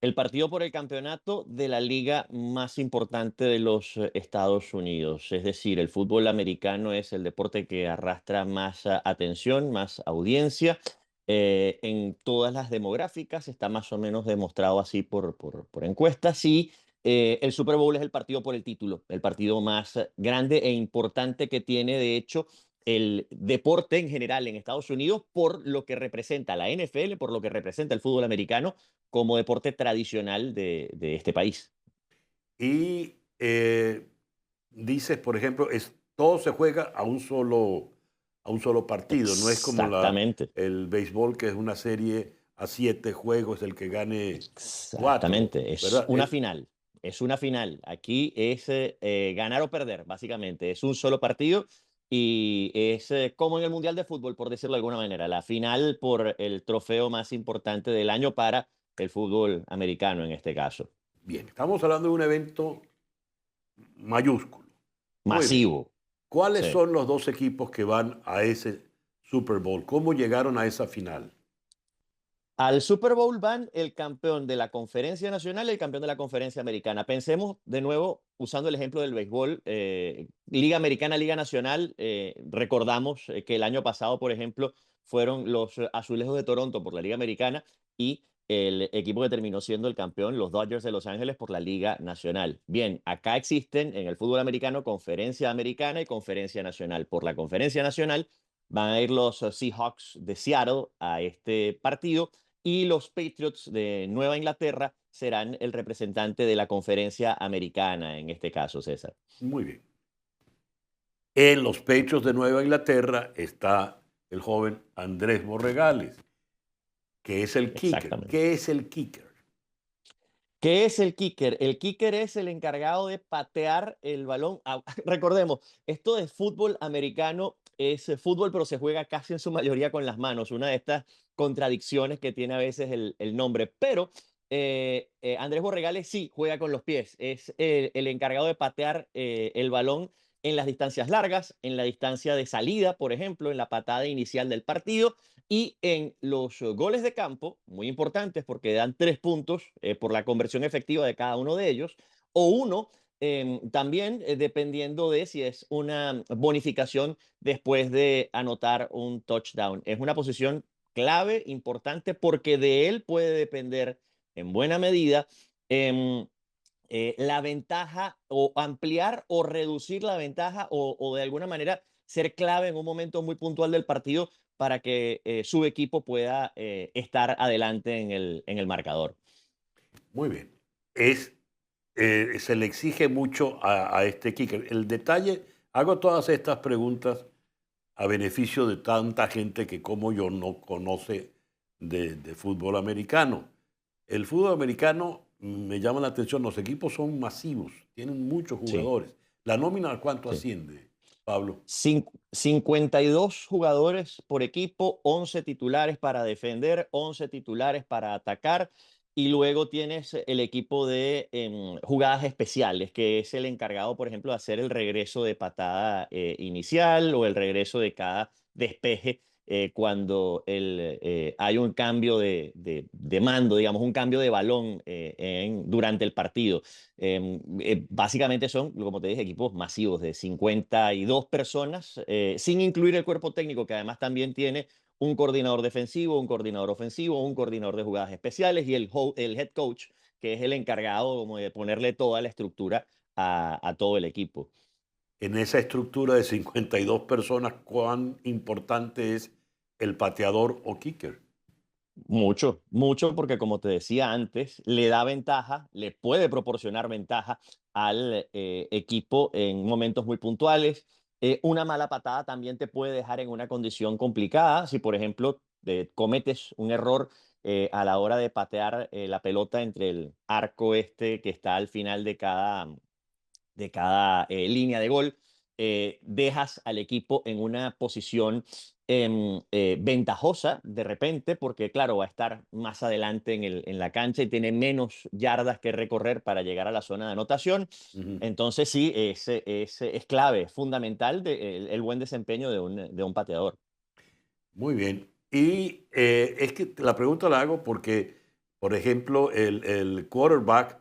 El partido por el campeonato de la liga más importante de los Estados Unidos. Es decir, el fútbol americano es el deporte que arrastra más atención, más audiencia. En todas las demográficas está más o menos demostrado así por encuestas. Y el Super Bowl es el partido por el título, el partido más grande e importante que tiene, de hecho, el deporte en general en Estados Unidos por lo que representa la NFL, por lo que representa el fútbol americano como deporte tradicional de este país. Y dices, por ejemplo, todo se juega a un solo partido, no es como Exactamente, el béisbol, que es una serie a 7 juegos, el que gane 4, exactamente. Es ¿verdad? una final. Es una final. Aquí es ganar o perder, básicamente. Es un solo partido y es como en el Mundial de Fútbol, por decirlo de alguna manera. La final por el trofeo más importante del año para el fútbol americano en este caso. Bien, estamos hablando de un evento mayúsculo. Muy bien. Masivo. ¿Cuáles Sí. son los dos equipos que van a ese Super Bowl? ¿Cómo llegaron a esa final? Al Super Bowl van el campeón de la Conferencia Nacional y el campeón de la Conferencia Americana. Pensemos de nuevo, usando el ejemplo del béisbol, Liga Americana, Liga Nacional. Recordamos que el año pasado, por ejemplo, fueron los Azulejos de Toronto por la Liga Americana y el equipo que terminó siendo el campeón, los Dodgers de Los Ángeles, por la Liga Nacional. Bien, acá existen en el fútbol americano Conferencia Americana y Conferencia Nacional. Por la Conferencia Nacional van a ir los Seahawks de Seattle a este partido y los Patriots de Nueva Inglaterra serán el representante de la conferencia americana en este caso, César. Muy bien. En los pechos de Nueva Inglaterra está el joven Andrés Borregales, que es el kicker. Exactamente. ¿Qué es el kicker? ¿Qué es el kicker? El kicker es el encargado de patear el balón. Recordemos, esto de fútbol americano es fútbol, pero se juega casi en su mayoría con las manos. Una de estas contradicciones que tiene a veces el nombre. Pero Andrés Borregales sí juega con los pies. Es el encargado de patear el balón en las distancias largas, en la distancia de salida, por ejemplo, en la patada inicial del partido y en los goles de campo, muy importantes porque dan 3 puntos por la conversión efectiva de cada uno de ellos, o uno también dependiendo de si es una bonificación después de anotar un touchdown. Es una posición clave, importante, porque de él puede depender en buena medida em, la ventaja o ampliar o reducir la ventaja o de alguna manera ser clave en un momento muy puntual del partido para que su equipo pueda estar adelante en el marcador. Muy bien. Se le exige mucho a este kicker. El detalle, hago todas estas preguntas a beneficio de tanta gente que como yo no conoce de fútbol americano. El fútbol americano me llama la atención, los equipos son masivos, tienen muchos Sí, jugadores. ¿La nómina a cuánto sí. asciende, Pablo? 52 jugadores por equipo, 11 titulares para defender, 11 titulares para atacar. Y luego tienes el equipo de jugadas especiales, que es el encargado, por ejemplo, de hacer el regreso de patada inicial o el regreso de cada despeje cuando hay un cambio de mando, digamos, un cambio de balón durante el partido. Básicamente son, como te dije, equipos masivos de 52 personas, sin incluir el cuerpo técnico, que además también tiene un coordinador defensivo, un coordinador ofensivo, un coordinador de jugadas especiales y el head coach, que es el encargado como de ponerle toda la estructura a todo el equipo. En esa estructura de 52 personas, ¿cuán importante es el pateador o kicker? Mucho, mucho, porque como te decía antes, le da ventaja, le puede proporcionar ventaja al equipo en momentos muy puntuales. Una mala patada también te puede dejar en una condición complicada. Si, por ejemplo, cometes un error a la hora de patear la pelota entre el arco este que está al final de cada línea de gol, dejas al equipo en una posición ventajosa de repente, porque claro, va a estar más adelante en la cancha y tiene menos yardas que recorrer para llegar a la zona de anotación. Ujú. Entonces sí, es clave, es fundamental el buen desempeño de un pateador. Muy bien. Y es que la pregunta la hago porque Por ejemplo, el quarterback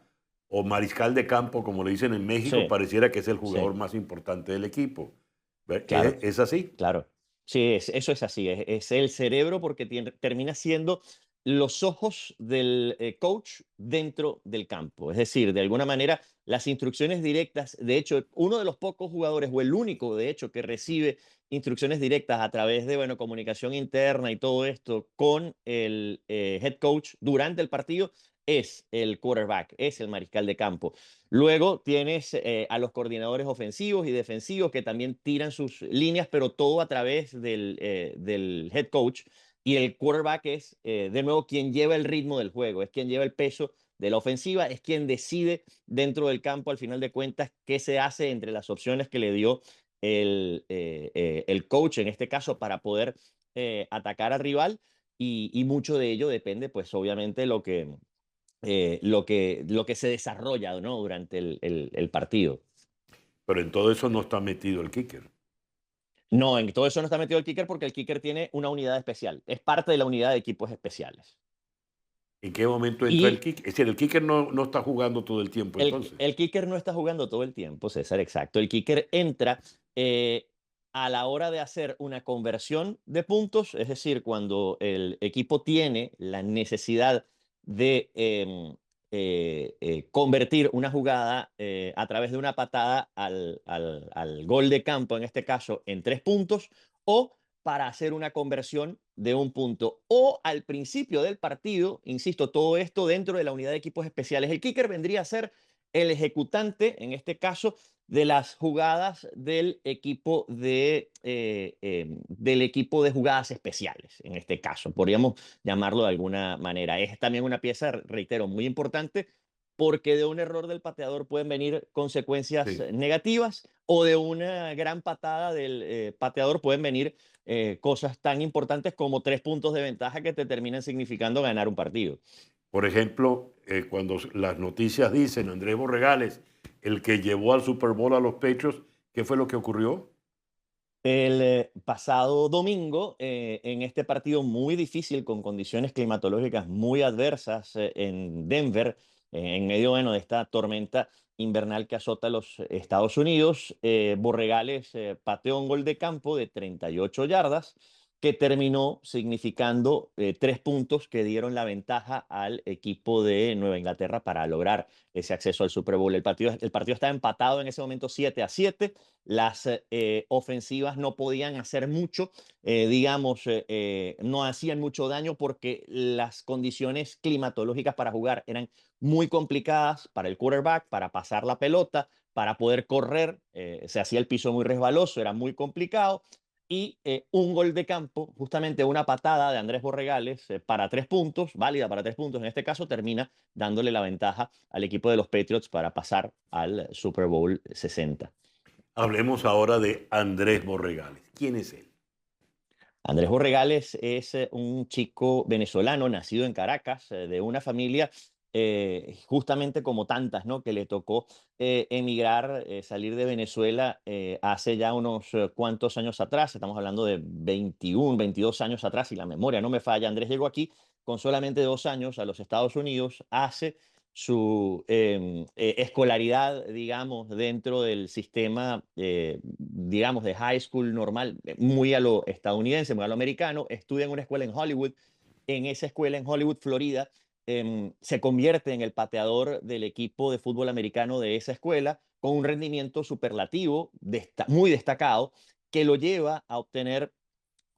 o mariscal de campo, como le dicen en México, Sí, pareciera que es el jugador sí, más importante del equipo. claro. Es así? Claro, sí, eso es así, es el cerebro porque termina siendo los ojos del coach dentro del campo. Es decir, de alguna manera, las instrucciones directas, de hecho, uno de los pocos jugadores, o el único, de hecho, que recibe instrucciones directas a través de, bueno, comunicación interna y todo esto con el head coach durante el partido, es el quarterback, es el mariscal de campo. Luego tienes a los coordinadores ofensivos y defensivos que también tiran sus líneas, pero todo a través del head coach. Y el quarterback es, de nuevo, quien lleva el ritmo del juego, es quien lleva el peso de la ofensiva, es quien decide dentro del campo, al final de cuentas, qué se hace entre las opciones que le dio el coach, en este caso, para poder atacar al rival. Y mucho de ello depende, pues, obviamente, lo que se desarrolla, ¿no? Durante el partido. Pero en todo eso no está metido el kicker. No, en todo eso no está metido el kicker porque el kicker tiene una unidad especial. Es parte de la unidad de equipos especiales. ¿En qué momento entra el Y kicker? Es decir, el kicker no está jugando todo el tiempo entonces. el kicker no está jugando todo el tiempo, César, exacto. El kicker entra eh, a la hora de hacer una conversión de puntos, es decir, cuando el equipo tiene la necesidad de convertir una jugada a través de una patada al gol de campo, en este caso, en 3 puntos, o para hacer una conversión de un punto. O al principio del partido, insisto, todo esto dentro de la unidad de equipos especiales. El kicker vendría a ser el ejecutante, en este caso, de las jugadas del equipo de jugadas especiales, en este caso, podríamos llamarlo de alguna manera. Es también una pieza, reitero, muy importante porque de un error del pateador pueden venir consecuencias Sí. negativas o de una gran patada del pateador pueden venir cosas tan importantes como 3 puntos de ventaja que te terminan significando ganar un partido. Por ejemplo, cuando las noticias dicen Andrés Borregales, el que llevó al Super Bowl a los Patriots, ¿qué fue lo que ocurrió? El pasado domingo, en este partido muy difícil, con condiciones climatológicas muy adversas en Denver, en medio bueno, de esta tormenta invernal que azota los Estados Unidos, Borregales pateó un gol de campo de 38 yardas que terminó significando 3 puntos que dieron la ventaja al equipo de Nueva Inglaterra para lograr ese acceso al Super Bowl. El partido estaba empatado en ese momento 7-7. Las ofensivas no podían hacer mucho, digamos, no hacían mucho daño porque las condiciones climatológicas para jugar eran muy complicadas para el quarterback, para pasar la pelota, para poder correr, se hacía el piso muy resbaloso, era muy complicado. Y un gol de campo, justamente una patada de Andrés Borregales para 3 puntos, válida para 3 puntos en este caso, termina dándole la ventaja al equipo de los Patriots para pasar al Super Bowl 60. Hablemos ahora de Andrés Borregales. ¿Quién es él? Andrés Borregales es un chico venezolano nacido en Caracas, de una familia justamente como tantas, ¿no? Que le tocó emigrar, salir de Venezuela hace ya unos cuantos años atrás. Estamos hablando de 21, 22 años atrás, si la memoria no me falla. Andrés llegó aquí con solamente 2 años a los Estados Unidos, hace su escolaridad, digamos, dentro del sistema, digamos, de high school normal, muy a lo estadounidense, muy a lo americano, estudia en una escuela en Hollywood. En esa escuela en Hollywood, Florida, se convierte en el pateador del equipo de fútbol americano de esa escuela, con un rendimiento superlativo, muy destacado, que lo lleva a obtener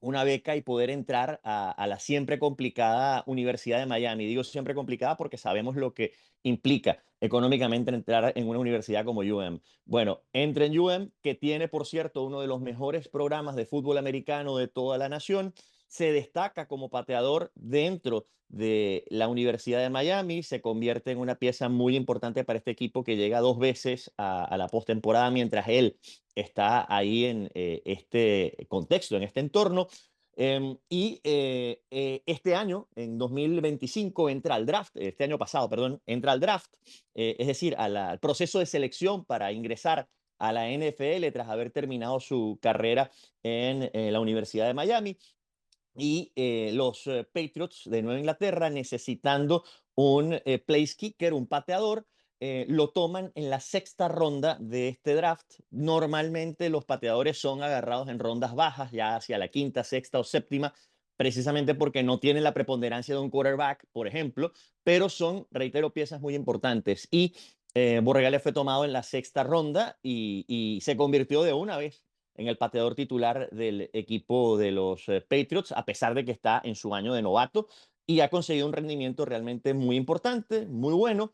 una beca y poder entrar a la siempre complicada Universidad de Miami. Digo siempre complicada porque sabemos lo que implica económicamente entrar en una universidad como UM. Bueno, entra en UM, que tiene, por cierto, uno de los mejores programas de fútbol americano de toda la nación. Se destaca como pateador dentro de la Universidad de Miami, se convierte en una pieza muy importante para este equipo que llega 2 veces a la postemporada mientras él está ahí en este contexto, en este entorno. Este año, en 2025, entra al draft, este año pasado, perdón, entra al draft, es decir, al proceso de selección para ingresar a la NFL tras haber terminado su carrera en la Universidad de Miami. y los Patriots de Nueva Inglaterra, necesitando un place kicker, un pateador, lo toman en la sexta ronda de este draft. Normalmente los pateadores son agarrados en rondas bajas, ya hacia la quinta, sexta o séptima, precisamente porque no tienen la preponderancia de un quarterback, por ejemplo, pero son, reitero, piezas muy importantes. Y Borregales fue tomado en la sexta ronda y se convirtió de una vez en el pateador titular del equipo de los Patriots, a pesar de que está en su año de novato y ha conseguido un rendimiento realmente muy importante, muy bueno.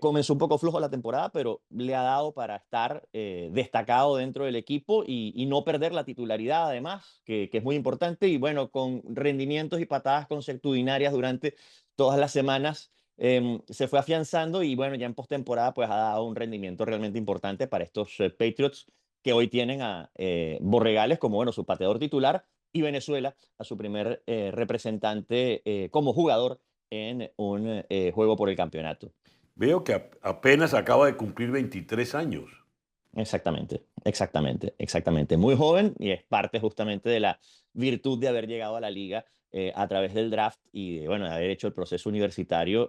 Comenzó un poco flojo la temporada, pero le ha dado para estar destacado dentro del equipo y no perder la titularidad, además, que es muy importante. Y bueno, con rendimientos y patadas consuetudinarias durante todas las semanas, se fue afianzando y bueno, ya en postemporada pues ha dado un rendimiento realmente importante para estos Patriots que hoy tienen a Borregales como bueno, su pateador titular y Venezuela a su primer representante como jugador en un juego por el campeonato. Veo que apenas acaba de cumplir 23 años. Exactamente, exactamente, exactamente. Muy joven y es parte justamente de la virtud de haber llegado a la liga a través del draft y de, bueno, de haber hecho el proceso universitario.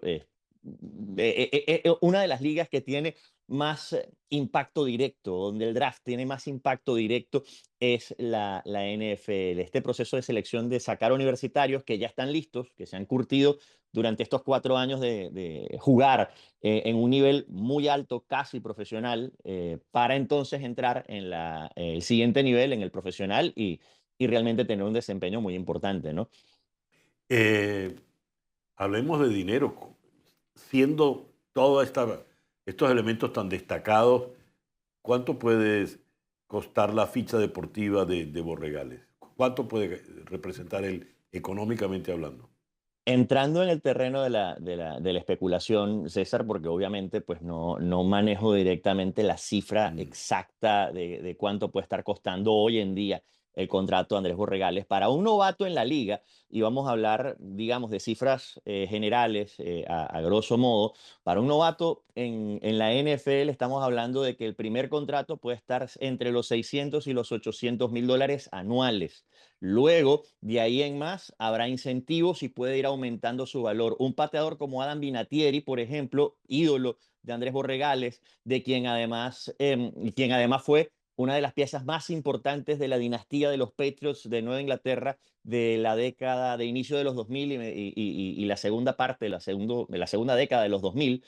Una de las ligas que tiene más impacto directo, donde el draft tiene más impacto directo, es la NFL. Este proceso de selección de sacar universitarios que ya están listos, que se han curtido durante estos 4 años de jugar en un nivel muy alto, casi profesional, para entonces entrar en el siguiente nivel, en el profesional, y realmente tener un desempeño muy importante, ¿no? Eh, Hablemos de dinero. Siendo todos estos elementos tan destacados, ¿cuánto puede costar la ficha deportiva de Borregales? ¿Cuánto puede representar él económicamente hablando? Entrando en el terreno de la especulación, César, porque obviamente pues no manejo directamente la cifra Mm. exacta de cuánto puede estar costando hoy en día el contrato de Andrés Borregales. Para un novato en la liga, y vamos a hablar, digamos, de cifras generales a grosso modo, para un novato en la NFL estamos hablando de que el primer contrato puede estar entre los 600 y los $800,000 anuales. Luego, de ahí en más, habrá incentivos y puede ir aumentando su valor. Un pateador como Adam Vinatieri, por ejemplo, ídolo de Andrés Borregales, quien además fue una de las piezas más importantes de la dinastía de los Patriots de Nueva Inglaterra de la década de inicio de los 2000 y la segunda parte de la segunda década de los 2000.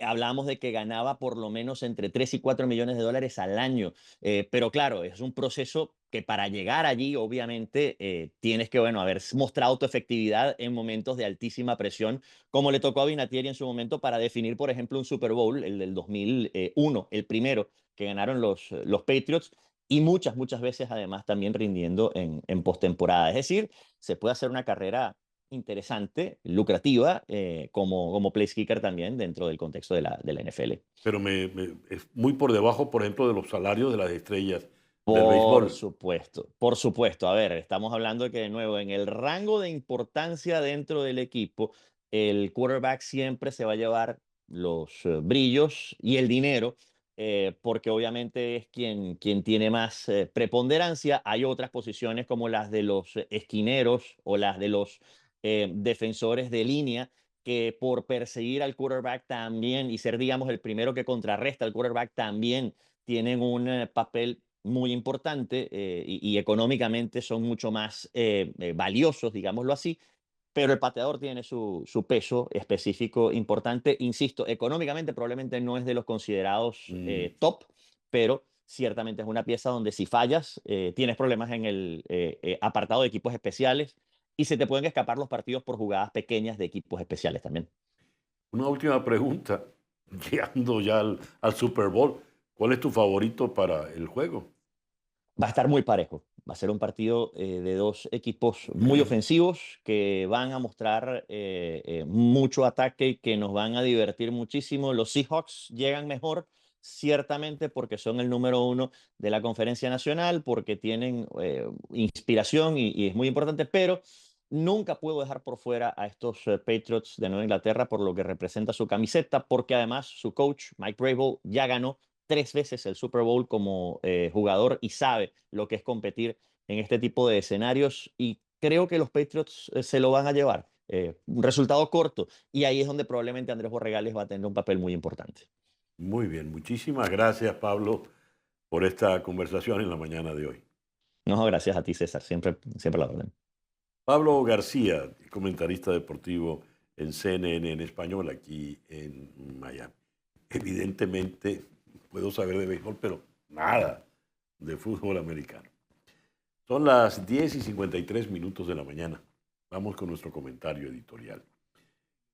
Hablábamos de que ganaba por lo menos entre 3 y 4 millones de dólares al año. Pero claro, es un proceso que para llegar allí, obviamente, tienes que, bueno, haber mostrado tu efectividad en momentos de altísima presión, como le tocó a Vinatieri en su momento para definir, por ejemplo, un Super Bowl, el del 2001, el primero que ganaron los Patriots, y muchas veces además también rindiendo en postemporada. Es decir, se puede hacer una carrera interesante, lucrativa, como place kicker también dentro del contexto de la NFL. Pero es muy por debajo, por ejemplo, de los salarios de las estrellas del Por béisbol. supuesto, por supuesto. A ver, estamos hablando de que de nuevo en el rango de importancia dentro del equipo, el quarterback siempre se va a llevar los brillos y el dinero, porque obviamente es quien tiene más preponderancia. Hay otras posiciones como las de los esquineros o las de los defensores de línea que por perseguir al quarterback también y ser, digamos, el primero que contrarresta al quarterback también tienen un papel muy importante y económicamente son mucho más valiosos, digámoslo así, pero el pateador tiene su peso específico importante. Insisto, económicamente probablemente no es de los considerados Mm. top, pero ciertamente es una pieza donde si fallas, tienes problemas en el apartado de equipos especiales y se te pueden escapar los partidos por jugadas pequeñas de equipos especiales también. Una última pregunta, llegando ya al Super Bowl. ¿Cuál es tu favorito para el juego? Va a estar muy parejo. Va a ser un partido de dos equipos muy ofensivos que van a mostrar mucho ataque y que nos van a divertir muchísimo. Los Seahawks llegan mejor, ciertamente porque son el número uno de la conferencia nacional, porque tienen inspiración y es muy importante, pero nunca puedo dejar por fuera a estos Patriots de Nueva Inglaterra por lo que representa su camiseta, porque además su coach, Mike Vrabel, ya ganó 3 veces el Super Bowl como jugador y sabe lo que es competir en este tipo de escenarios y creo que los Patriots se lo van a llevar. Un resultado corto y ahí es donde probablemente Andrés Borregales va a tener un papel muy importante. Muy bien, muchísimas gracias, Pablo, por esta conversación en la mañana de hoy. No, gracias a ti, César. Siempre, siempre la orden. Pablo García, comentarista deportivo en CNN en español aquí en Miami. Evidentemente, puedo saber de béisbol, pero nada de fútbol americano. Son las 10:53 de la mañana. Vamos con nuestro comentario editorial.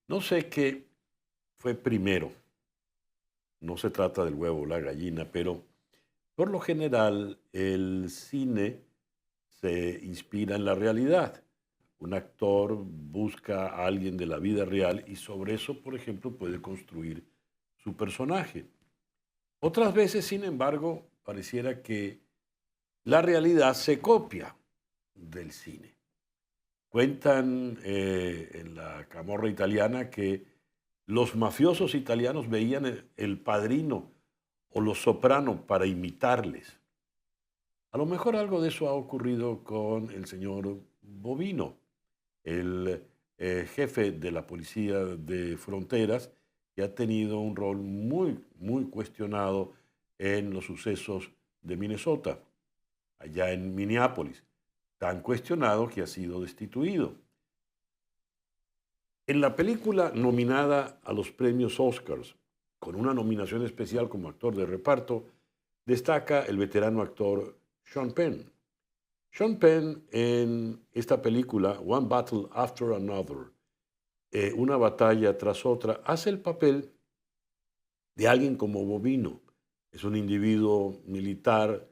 No sé qué fue primero. No se trata del huevo o la gallina, pero por lo general el cine se inspira en la realidad. Un actor busca a alguien de la vida real y sobre eso, por ejemplo, puede construir su personaje. Otras veces, sin embargo, pareciera que la realidad se copia del cine. Cuentan en la camorra italiana que los mafiosos italianos veían el Padrino o Los Soprano para imitarles. A lo mejor algo de eso ha ocurrido con el señor Bovino, el jefe de la Policía de Fronteras, que ha tenido un rol muy, muy cuestionado en los sucesos de Minnesota, allá en Minneapolis, tan cuestionado que ha sido destituido. En la película nominada a los premios Oscars, con una nominación especial como actor de reparto, destaca el veterano actor Sean Penn. Sean Penn en esta película, One Battle After Another, una batalla tras otra, hace el papel de alguien como Bovino. Es un individuo militar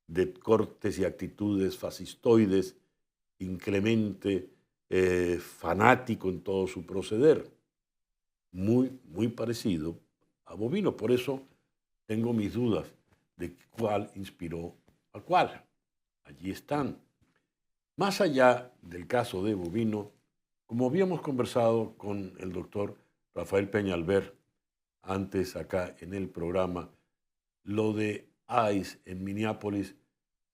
de cortes y actitudes fascistoides, inclemente, fanático en todo su proceder. Muy, muy parecido a Bovino. Por eso tengo mis dudas de cuál inspiró a cuál. Allí están. Más allá del caso de Bovino, como habíamos conversado con el doctor Rafael Peñalver antes acá en el programa, lo de ICE en Minneapolis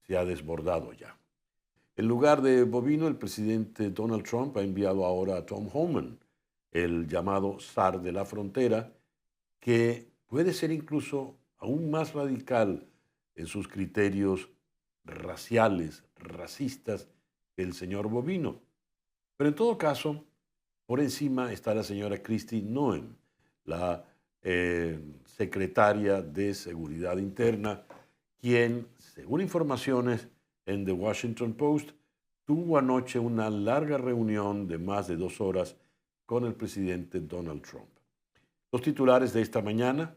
se ha desbordado ya. En lugar de Bovino, el presidente Donald Trump ha enviado ahora a Tom Homan, el llamado zar de la frontera, que puede ser incluso aún más radical en sus criterios raciales, racistas, que el señor Bovino. Pero en todo caso, por encima está la señora Kristi Noem, la secretaria de Seguridad Interna, quien, según informaciones en The Washington Post, tuvo anoche una larga reunión de más de 2 horas con el presidente Donald Trump. Los titulares de esta mañana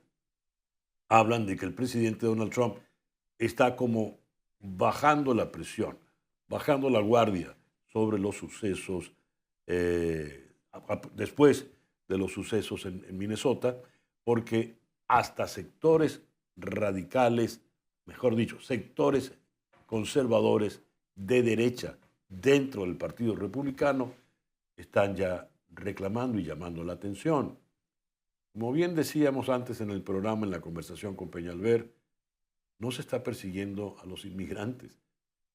hablan de que el presidente Donald Trump está como bajando la presión, bajando la guardia sobre los sucesos, después de los sucesos en Minnesota, porque hasta sectores radicales, mejor dicho, sectores conservadores de derecha dentro del Partido Republicano están ya reclamando y llamando la atención. Como bien decíamos antes en el programa, en la conversación con Peñalver, no se está persiguiendo a los inmigrantes,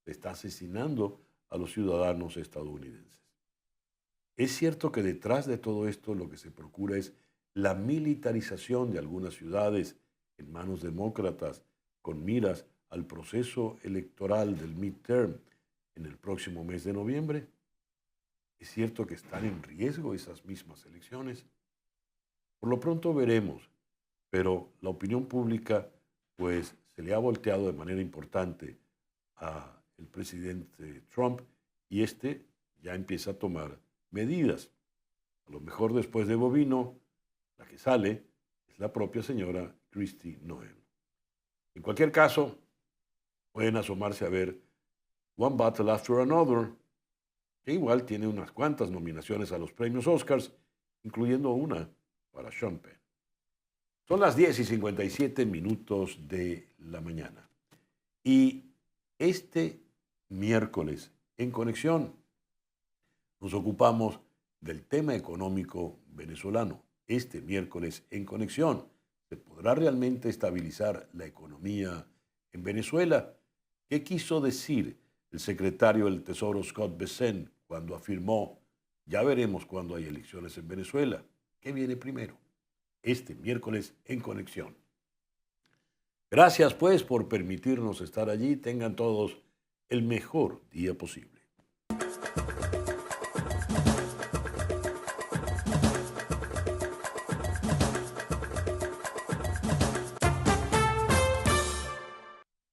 se está asesinando a los ciudadanos estadounidenses. Es cierto que detrás de todo esto lo que se procura es la militarización de algunas ciudades en manos demócratas con miras al proceso electoral del midterm en el próximo mes de noviembre. Es cierto que están en riesgo esas mismas elecciones. Por lo pronto veremos, pero la opinión pública pues se le ha volteado de manera importante al presidente Trump y este ya empieza a tomar medidas. A lo mejor después de Bovino, la que sale es la propia señora Kristi Noem. En cualquier caso, pueden asomarse a ver One Battle After Another, que igual tiene unas cuantas nominaciones a los premios Oscars, incluyendo una para Sean Penn. Son las 10:57 de la mañana. Y este miércoles, en Conexión, nos ocupamos del tema económico venezolano. Este miércoles, en Conexión, ¿se podrá realmente estabilizar la economía en Venezuela? ¿Qué quiso decir el secretario del Tesoro Scott Bessent cuando afirmó: ya veremos cuándo hay elecciones en Venezuela. ¿Qué viene primero? Este miércoles en Conexión. Gracias pues por permitirnos estar allí. Tengan todos el mejor día posible.